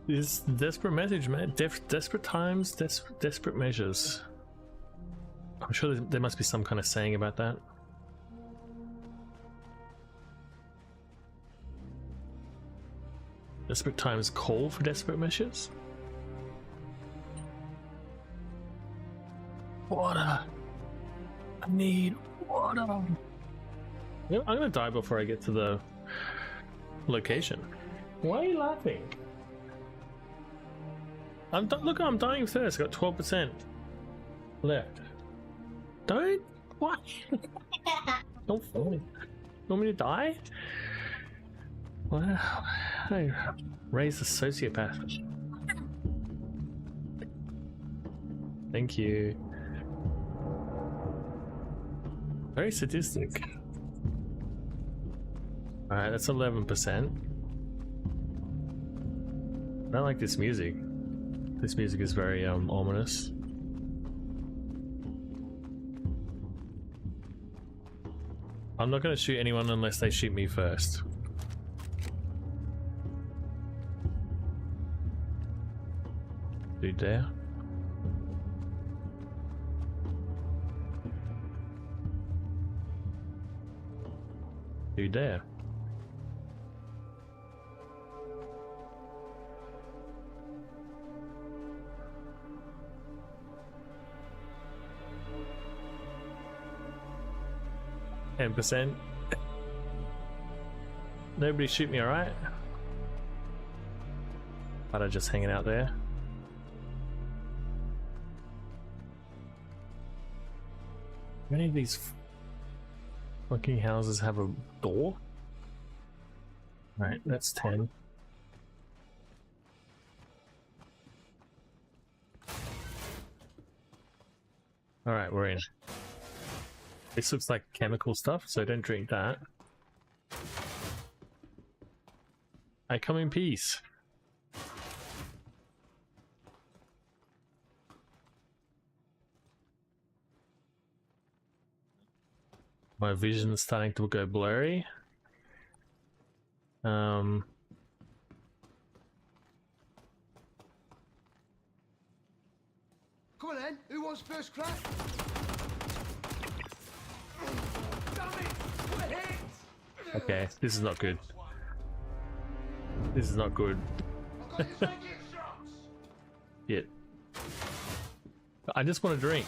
This desperate message, man. Desperate times, desperate measures. I'm sure there must be some kind of saying about that. Desperate times call for desperate measures. Water. I need water. no. You know, I'm gonna die before I get to the location. Why are you laughing? Look, I'm dying first. I got 12% left. Don't. What? Don't fall me. You want me to die? Wow. I raised a sociopath. Thank you. Very sadistic. Alright, that's 11%. I don't like this music. This music is very ominous. I'm not going to shoot anyone unless they shoot me first. Dude there. Dude there. %. Nobody shoot me, alright? But I'm just hanging out there. Many of these fucking houses have a door? Alright, that's 10. Alright, we're in. This looks like chemical stuff, so don't drink that. I come in peace. My vision's starting to go blurry. Come on then, who wants first crack? Okay, this is not good. This is not good. Shit. I just want to drink.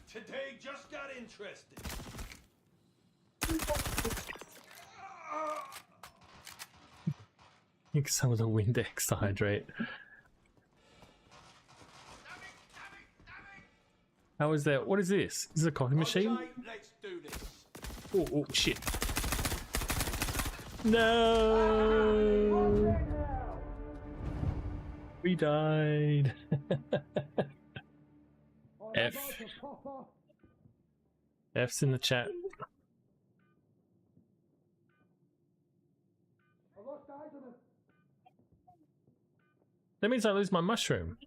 Today just got interested. Take some of the Windex to hydrate. How is that? What is this? Is this a coffee machine? Okay, let's do this. Oh, oh shit. No! We died. F. F's in the chat. That means I lose my mushroom.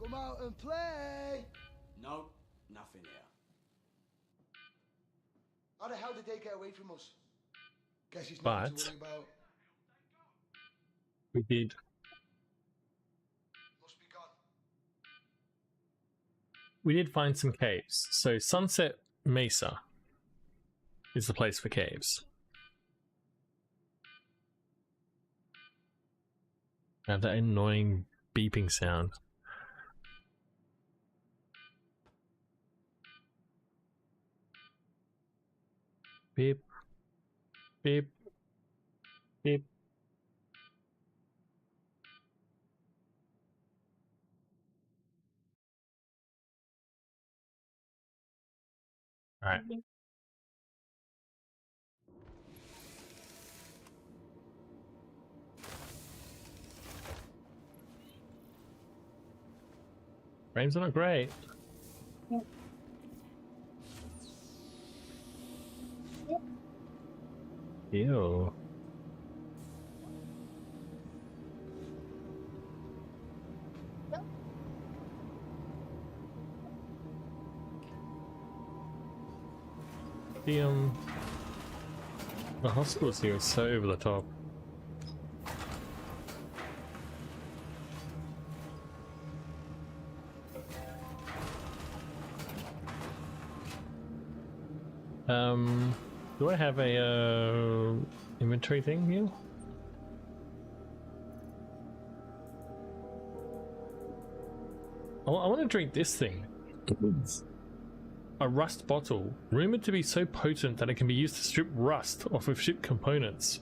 Come out and play! No, nothing here. How the hell did they get away from us? Guess he's But- nothing to worry about. We did. Must be gone. We did find some caves. So Sunset Mesa is the place for caves. I have that annoying beeping sound. Beep. Beep. Beep. Alright. Frames are not great. Ew. The hospitals here are so over the top. Do I have a inventory thing here? I want to drink this thing. A rust bottle, rumored to be so potent that it can be used to strip rust off of ship components.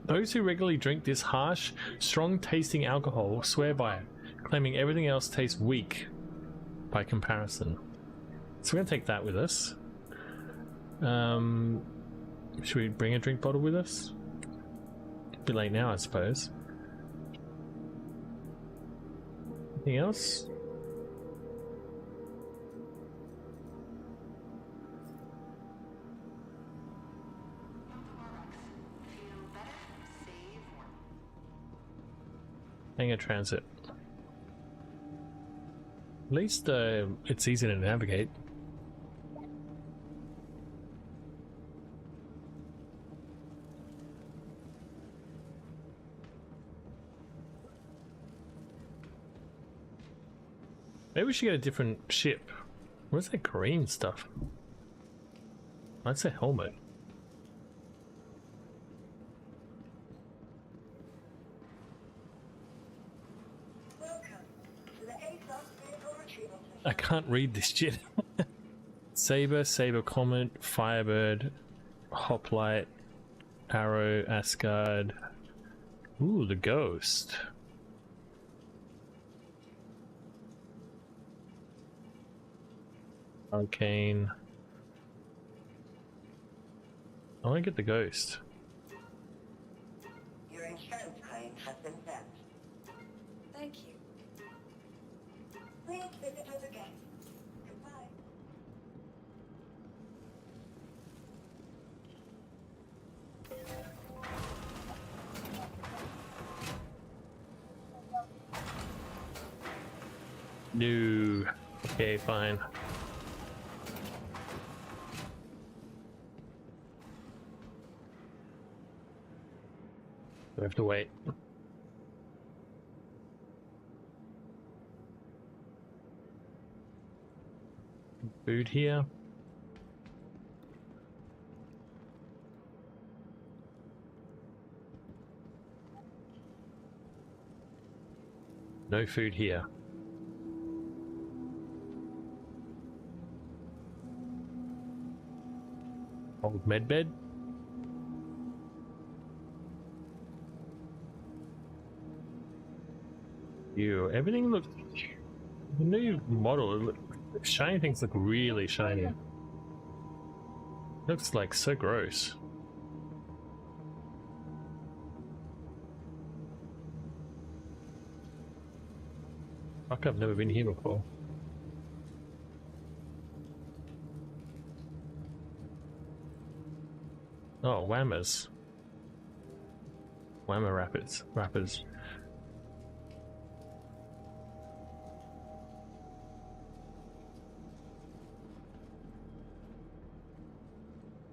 Those who regularly drink this harsh, strong-tasting alcohol swear by it, claiming everything else tastes weak by comparison. So we're gonna take that with us. Should we bring a drink bottle with us? Be late now, I suppose. Anything else? Hangar transit. At least it's easy to navigate. Maybe we should get a different ship. Where's that green stuff? That's a helmet. I can't read this shit. Saber, Saber Comet, Firebird, Hoplite, Arrow, Asgard. Ooh, the Ghost. Arcane. I want to get the Ghost. Your insurance claim has been sent. Thank you. Please visit us again. Goodbye. No. Okay, fine. We have to wait. Food here. No food here. Old medbed. Everything looks. The new model, shiny things look really shiny. Looks like so gross. Fuck, I've never been here before. Oh, Whammers. Whammer rappers.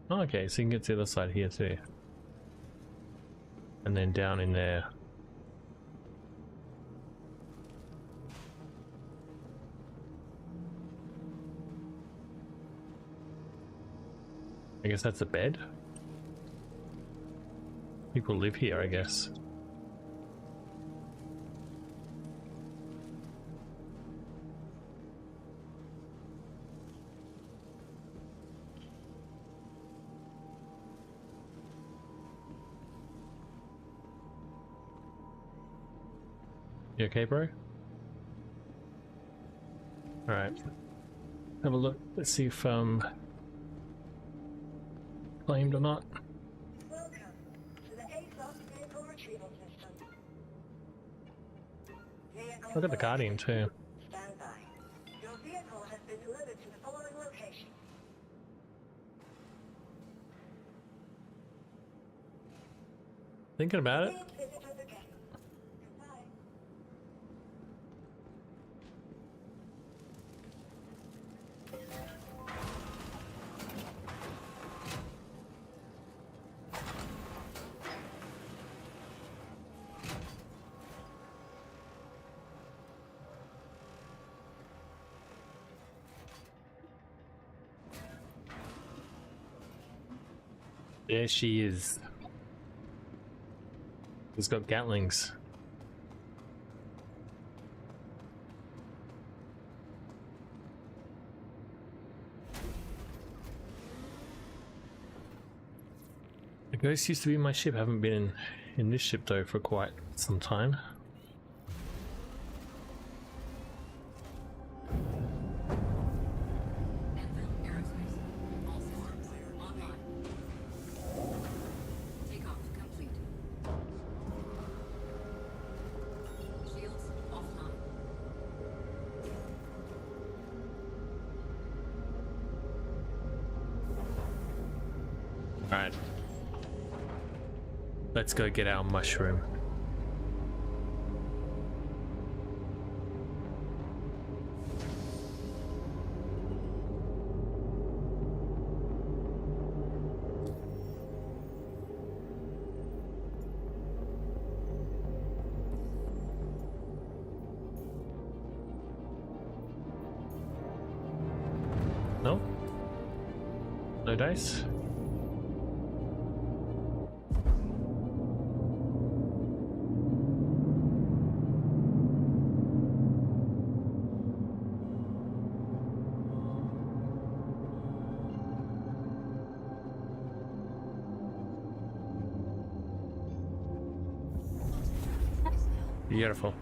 Oh, okay, so you can get to the other side here too. And then down in there. I guess that's a bed. People live here, I guess. You okay, bro? Alright. Have a look. Let's see if claimed or not. Welcome to the A-Class Vehicle Retrieval System. Look at the Guardian too. Stand by. Your vehicle has been delivered to the following location. Thinking about it. Please visit us again. Goodbye. There she is. He's got Gatlings. The Ghost used to be my ship. I haven't been in this ship though for quite some time. Alright. Let's go get our mushroom. No? No dice? Beautiful.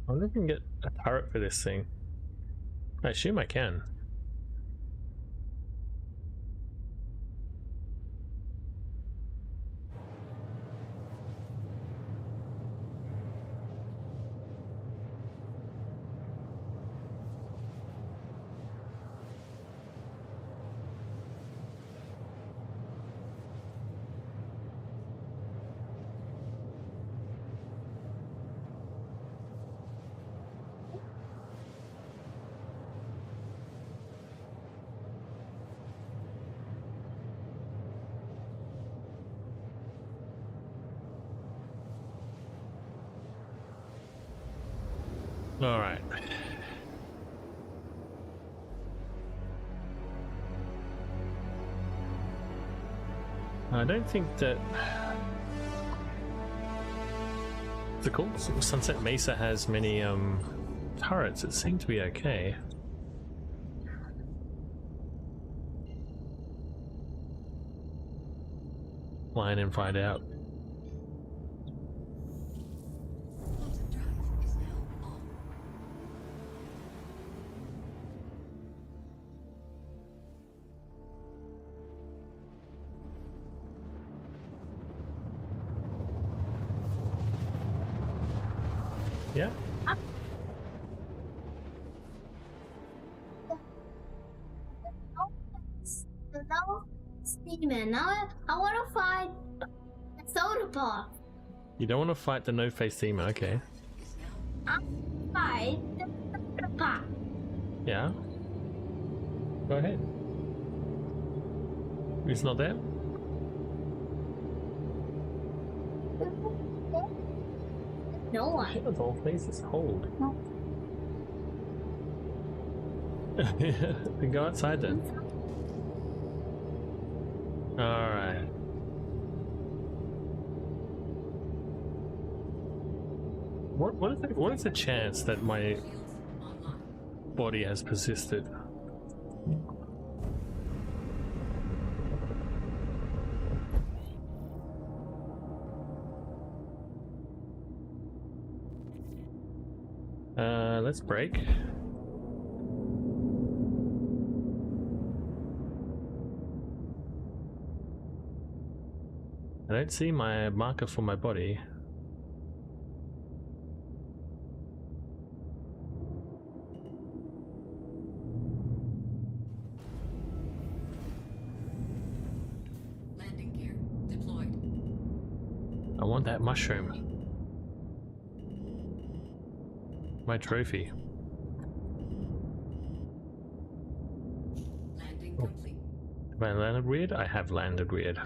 I wonder if I can get a turret for this thing. I assume I can. All right. I don't think that the cool Sunset Mesa has many turrets. It seemed to be okay. Fly in and find out. Yeah. No, Steven. Now I want to find a soda pop. You don't want to fight the no-face demon, okay. I fight the soda pop. Yeah. Go ahead. He's not there? No one. What of all places hold? No. Then go outside then. Alright. What is the chance that my body has persisted? Let's break. I don't see my marker for my body. Landing gear deployed. I want that mushroom. My trophy. Landing Mapping complete. Have I landed weird? I have landed weird.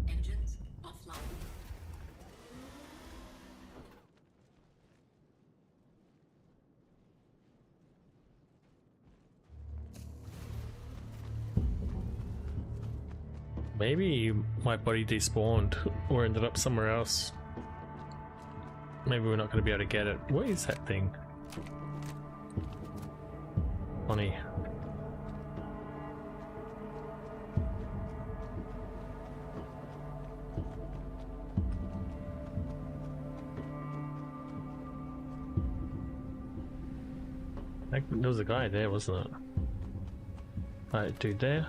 Engines offline. Maybe my body despawned or ended up somewhere else. Maybe we're not going to be able to get it. What is that thing? Funny. There was a guy there, wasn't it? Alright, dude there.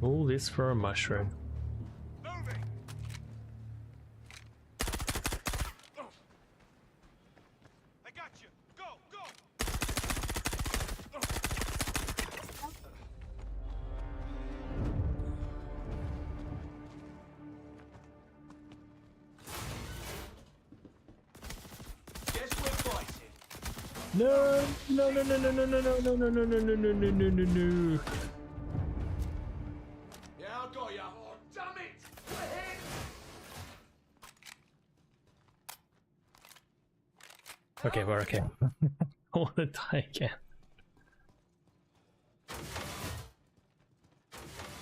All this for a mushroom. Moving. I got you. Go, go. Guess we're fighting. No, no, no, no, no, no, no, no, no, no, no, no, no, no, no, no, no. Yeah, I got ya. Oh, damn it! We're hit. Okay, we're okay. I want to die again.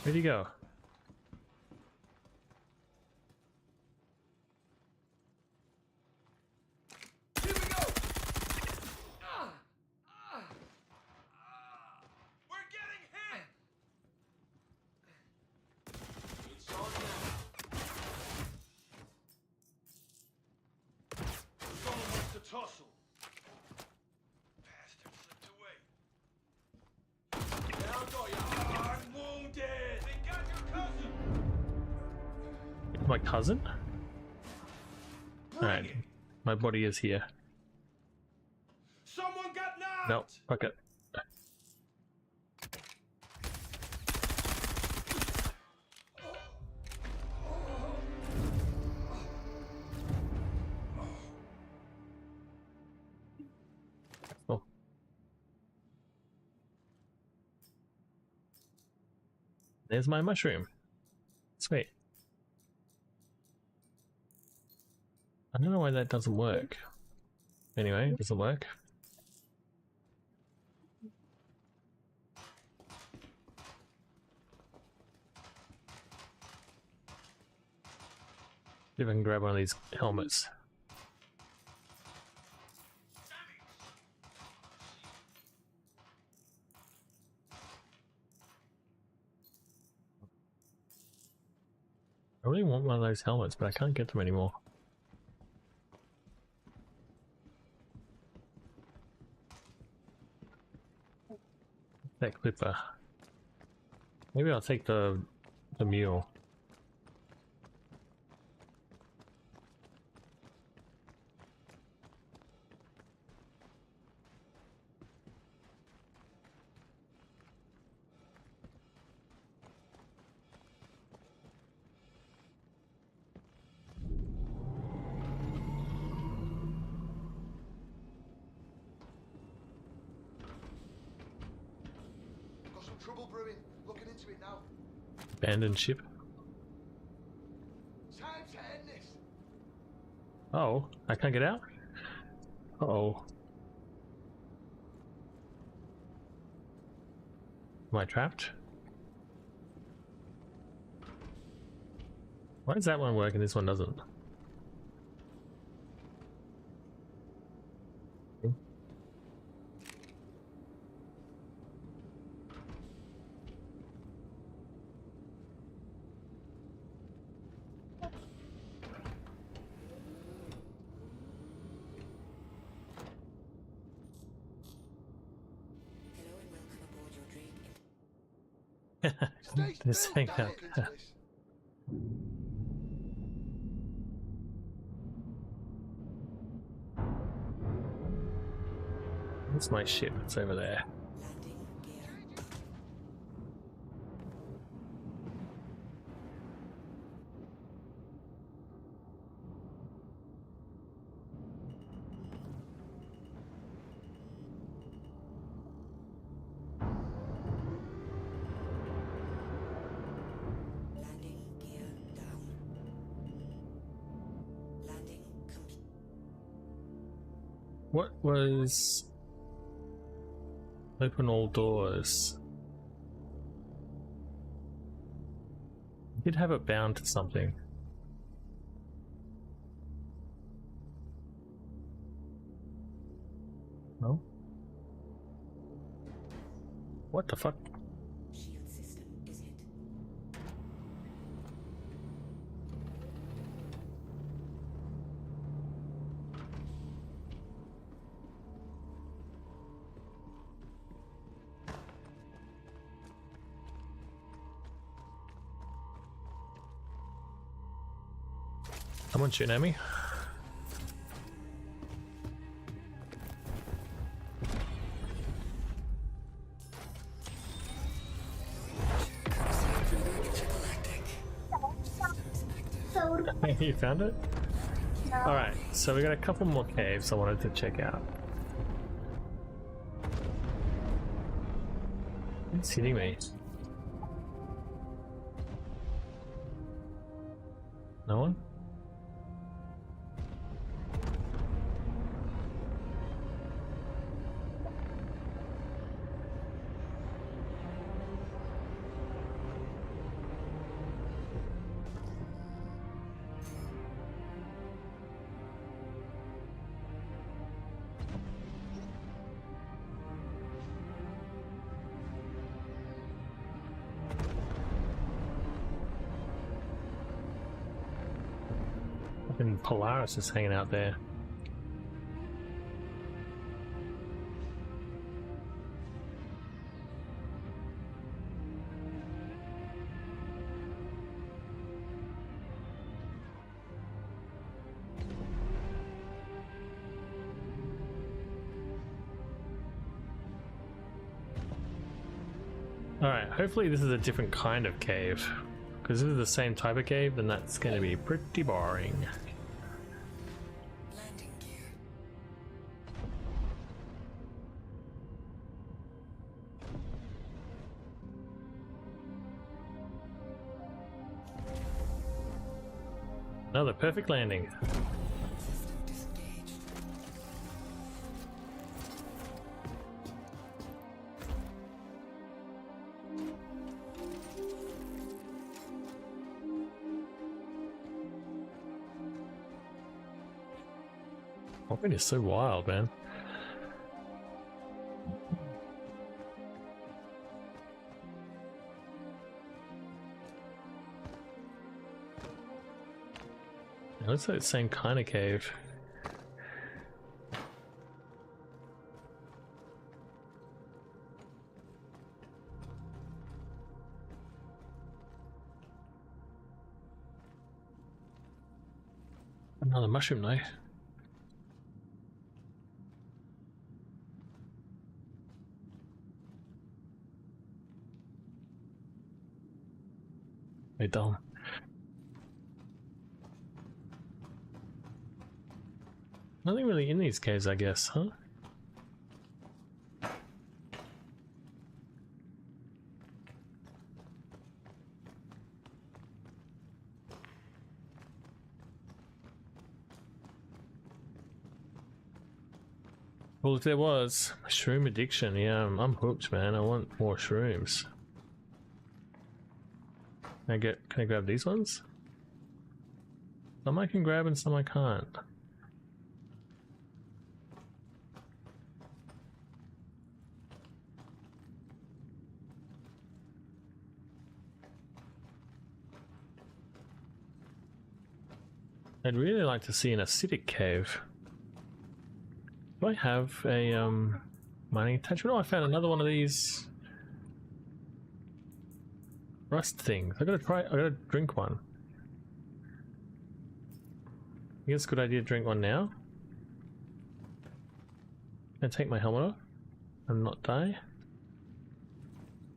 Where'd he go? Here we go. We're getting hit. It's on now. Someone wants to tussle. Bastard slipped away. Yeah, I got ya. I'm wounded. They got your cousin. My cousin? Bring Alright, it. my body is here. Someone got knocked. No, fuck it. Oh. There's my mushroom. Sweet. I don't know why that doesn't work. Anyway, it doesn't work. See if I can grab one of these helmets. I really want one of those helmets, but I can't get them anymore. That clipper. Maybe I'll take the mule. Got some trouble brewing. Looking into it now. Abandoned ship. Time to end this. Oh, I can't get out? Uh-oh. Am I trapped? Why does that one work and this one doesn't? Hello and welcome aboard your dream. Stay This still. thing Don't up. look into this. What's my ship? It's over there. Landing gear. Landing gear down. Landing complete. What was... Open all doors. I did have it bound to something. No? What the fuck? Shield system is hit. Someone shooting at me? So, You found it? Alright, so we got a couple more caves I wanted to check out. It's hitting me. No one? Fucking Polaris is hanging out there. Alright, hopefully this is a different kind of cave. Because if this is the same type of cave, then that's going to be pretty boring. Landing gear. Another perfect landing. System disengaged. Orbit is so wild, man. It looks like the same kind of cave. Another mushroom though. Way dumb. Nothing really in these caves, I guess, huh? Well, if there was shroom addiction, yeah, I'm hooked, man. I want more shrooms. Can I grab these ones? Some I can grab and some I can't. I'd really like to see an acidic cave. Do I have a mining attachment? Oh, I found another one of these rust things. I gotta drink one. I guess it's a good idea to drink one now. Can I take my helmet off? and not die.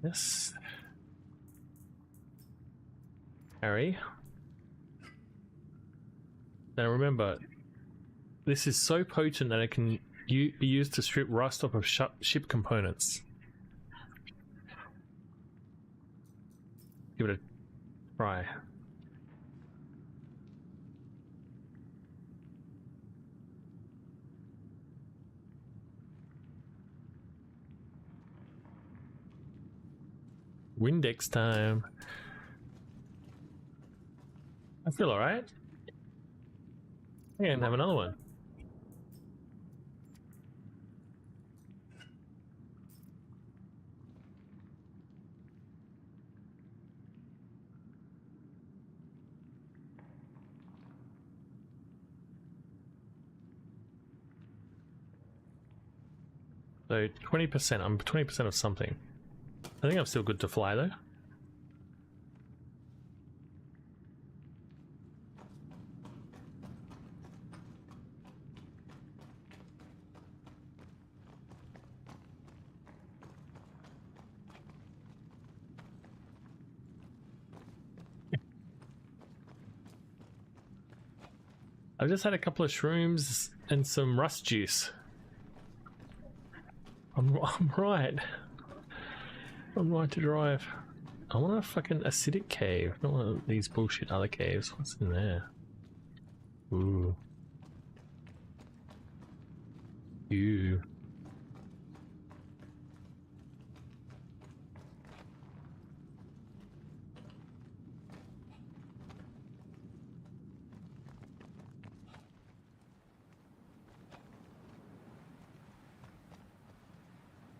Yes. Harry. Now remember, this is so potent that it can be used to strip rust off of ship components. Give it a try. Windex time. I feel alright. I can have another one. So 20%, I'm 20% of something. I think I'm still good to fly though. I've just had a couple of shrooms and some rust juice. I'm right. I'm right to drive. I want a fucking acidic cave, not one of these bullshit other caves. What's in there? Ooh. Ew.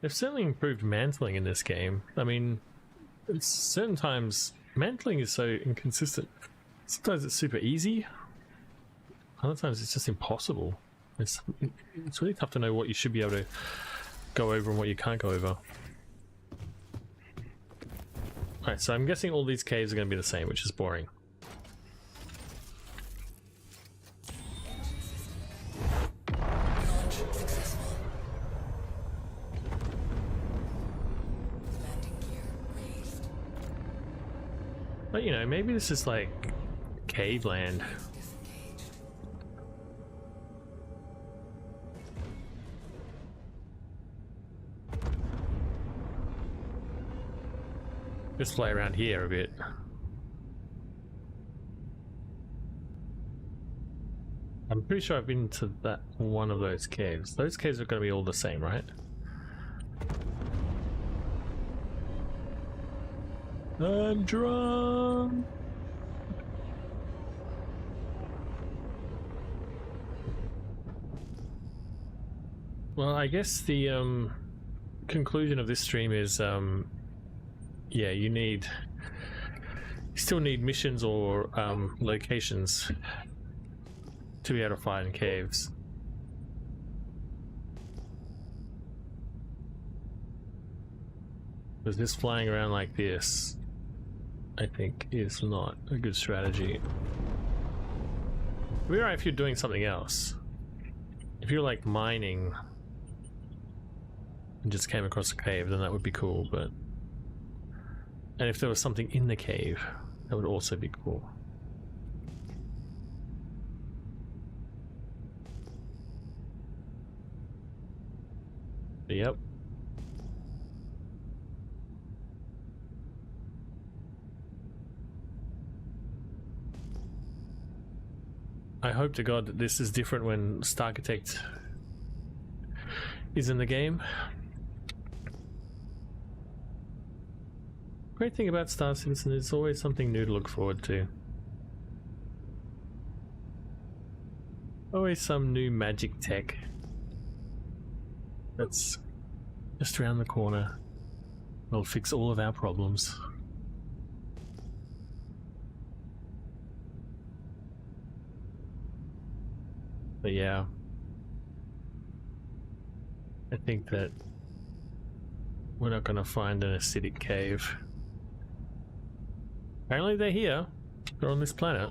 They've certainly improved mantling in this game. I mean, certain times mantling is so inconsistent. Sometimes it's super easy. Other times it's just impossible. It's really tough to know what you should be able to go over and what you can't go over. Alright, so I'm guessing all these caves are going to be the same, which is boring. But you know, maybe this is like cave land. Just fly around here a bit. I'm pretty sure I've been to that one of those caves. Those caves are going to be all the same, right? I'm drunk. Well, I guess the conclusion of this stream is yeah, you still need missions or locations to be able to find caves. Because this flying around like this, I think, is not a good strategy. It'd be alright if you're doing something else. If you're like mining and just came across a cave, then that would be cool, but... And if there was something in the cave, that would also be cool. Yep. I hope to God that this is different when Starchitect is in the game. Great thing about Star Citizen is always something new to look forward to. Always some new magic tech that's just around the corner. Will fix all of our problems. But yeah, I think that we're not going to find an acidic cave. Apparently they're here. They're on this planet.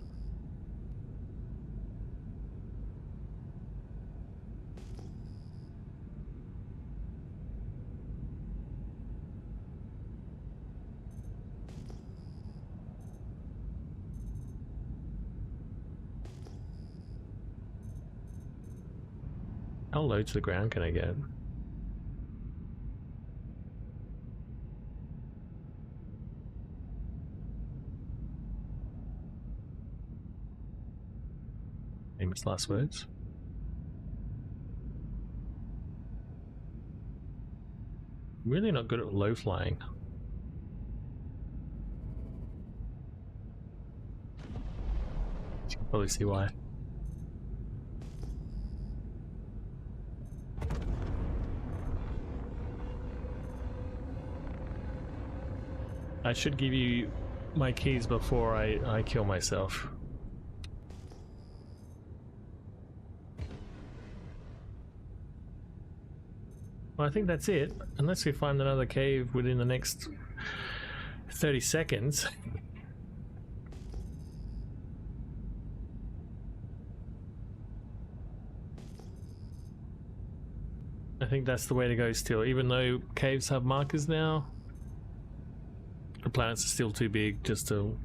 How low to the ground can I get? Famous last words. Really not good at low flying. You can probably see why. I should give you my keys before I kill myself. Well, I think that's it. Unless we find another cave within the next 30 seconds. I think that's the way to go still. Even though caves have markers now, the planets are still too big just to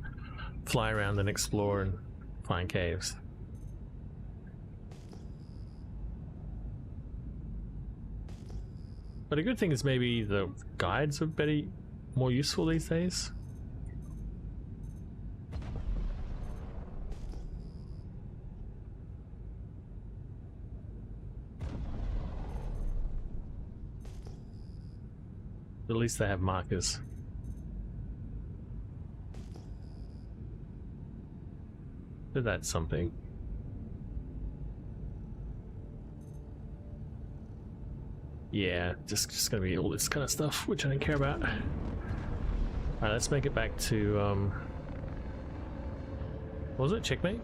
fly around and explore and find caves. But a good thing is maybe the guides are better, more useful these days. At least they have markers. So that's something. Yeah, just gonna be all this kind of stuff, which I don't care about. Alright, let's make it back to, what was it? Checkmate?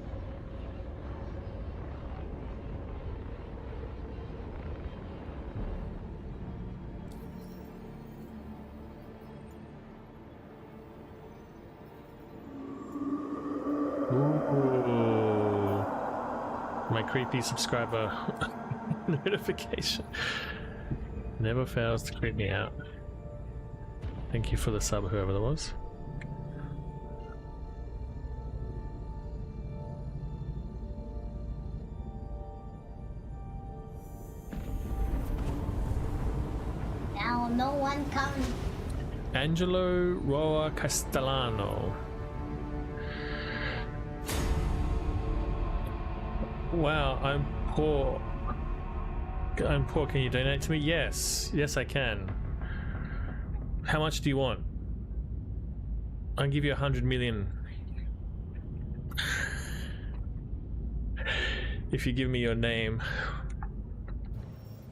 Ooh. My creepy subscriber notification. Never fails to creep me out. Thank you for the sub, whoever that was. Now no one comes. Angelo Roa Castellano. Wow, I'm poor. I'm poor. Can you donate to me? Yes. Yes, I can. How much do you want? I'll give you 100 million. If you give me your name.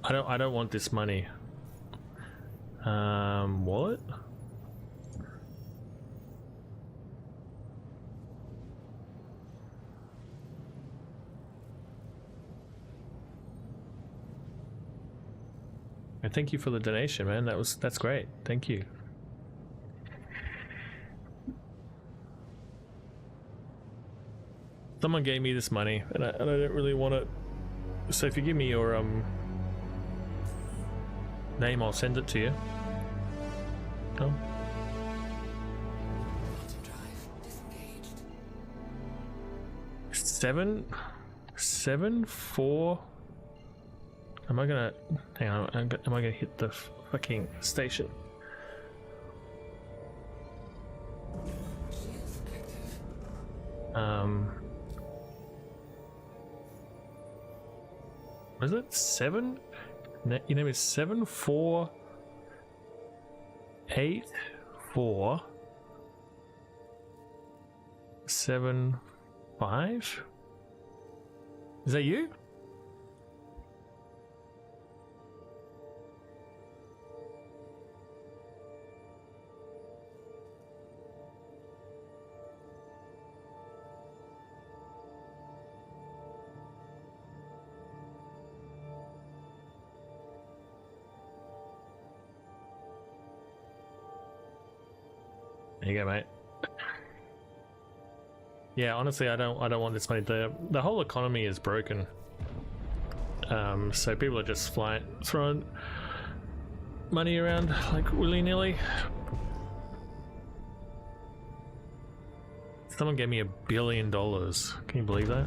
I don't want this money. Wallet? And thank you for the donation, man. That's great. Thank you. Someone gave me this money, and I don't really want it. So if you give me your name, I'll send it to you. Oh. Disengaged. 7-4. Am I gonna hang on? Am I gonna hit the fucking station? Shields active. Was it 7? Your name is 748475. Is that you? There you go, mate. Yeah, honestly, I don't want this money. The whole economy is broken. So people are just throwing money around like willy-nilly. Someone gave me $1 billion. Can you believe that?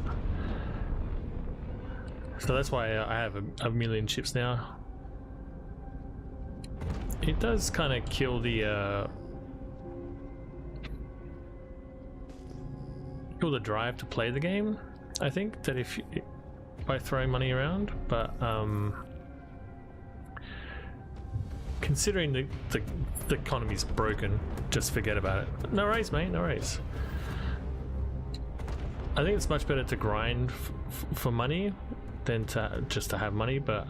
So that's why I have a million chips now. It does kind of kill the drive to play the game, I think, that if by throwing money around, but considering the economy's broken, just forget about it. No worries, mate, no worries. I think it's much better to grind for money than just to have money, but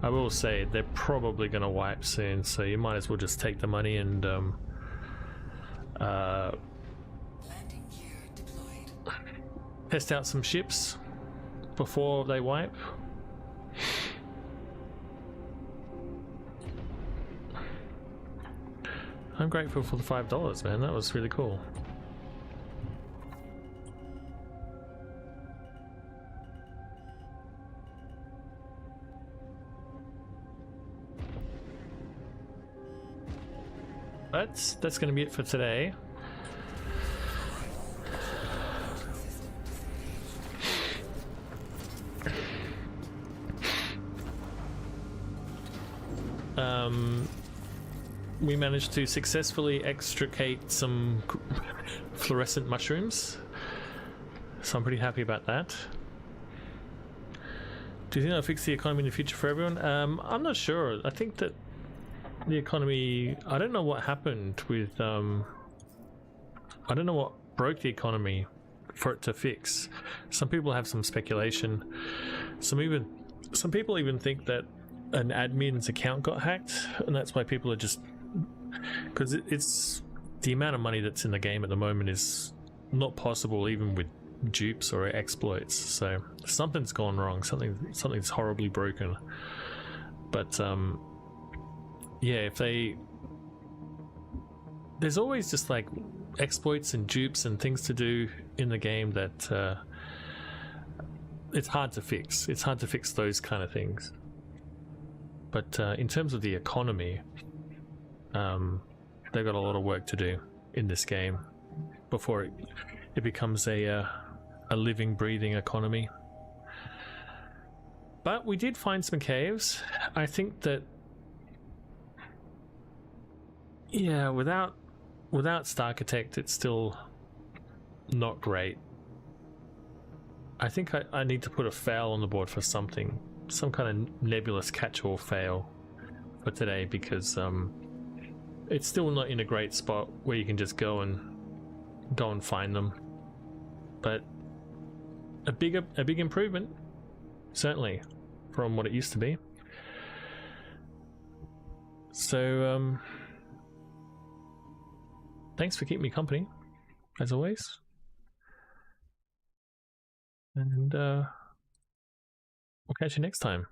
I will say they're probably going to wipe soon, so you might as well just take the money and Landing gear deployed. test out some ships before they wipe. I'm grateful for the $5, man. That was really cool. But that's going to be it for today. We managed to successfully extricate some fluorescent mushrooms, so I'm pretty happy about that. Do you think that'll fix the economy in the future for everyone? I'm not sure. I think that the economy, I don't know what happened with I don't know what broke the economy for it to fix. Some people have some speculation. Some people even think that an admin's account got hacked, and that's why people are just, because it's the amount of money that's in the game at the moment is not possible even with dupes or exploits. So something's gone wrong. Something's horribly broken. But yeah, there's always just like exploits and dupes and things to do in the game that it's hard to fix. It's hard to fix those kind of things. But in terms of the economy, they've got a lot of work to do in this game before it becomes a living, breathing economy. But we did find some caves. I think that, yeah, without Starkitect, it's still not great. I think I need to put a fail on the board for something, some kind of nebulous catch-all fail for today, because it's still not in a great spot where you can just go and find them. But a big improvement, certainly, from what it used to be. So thanks for keeping me company, as always. And we'll catch you next time.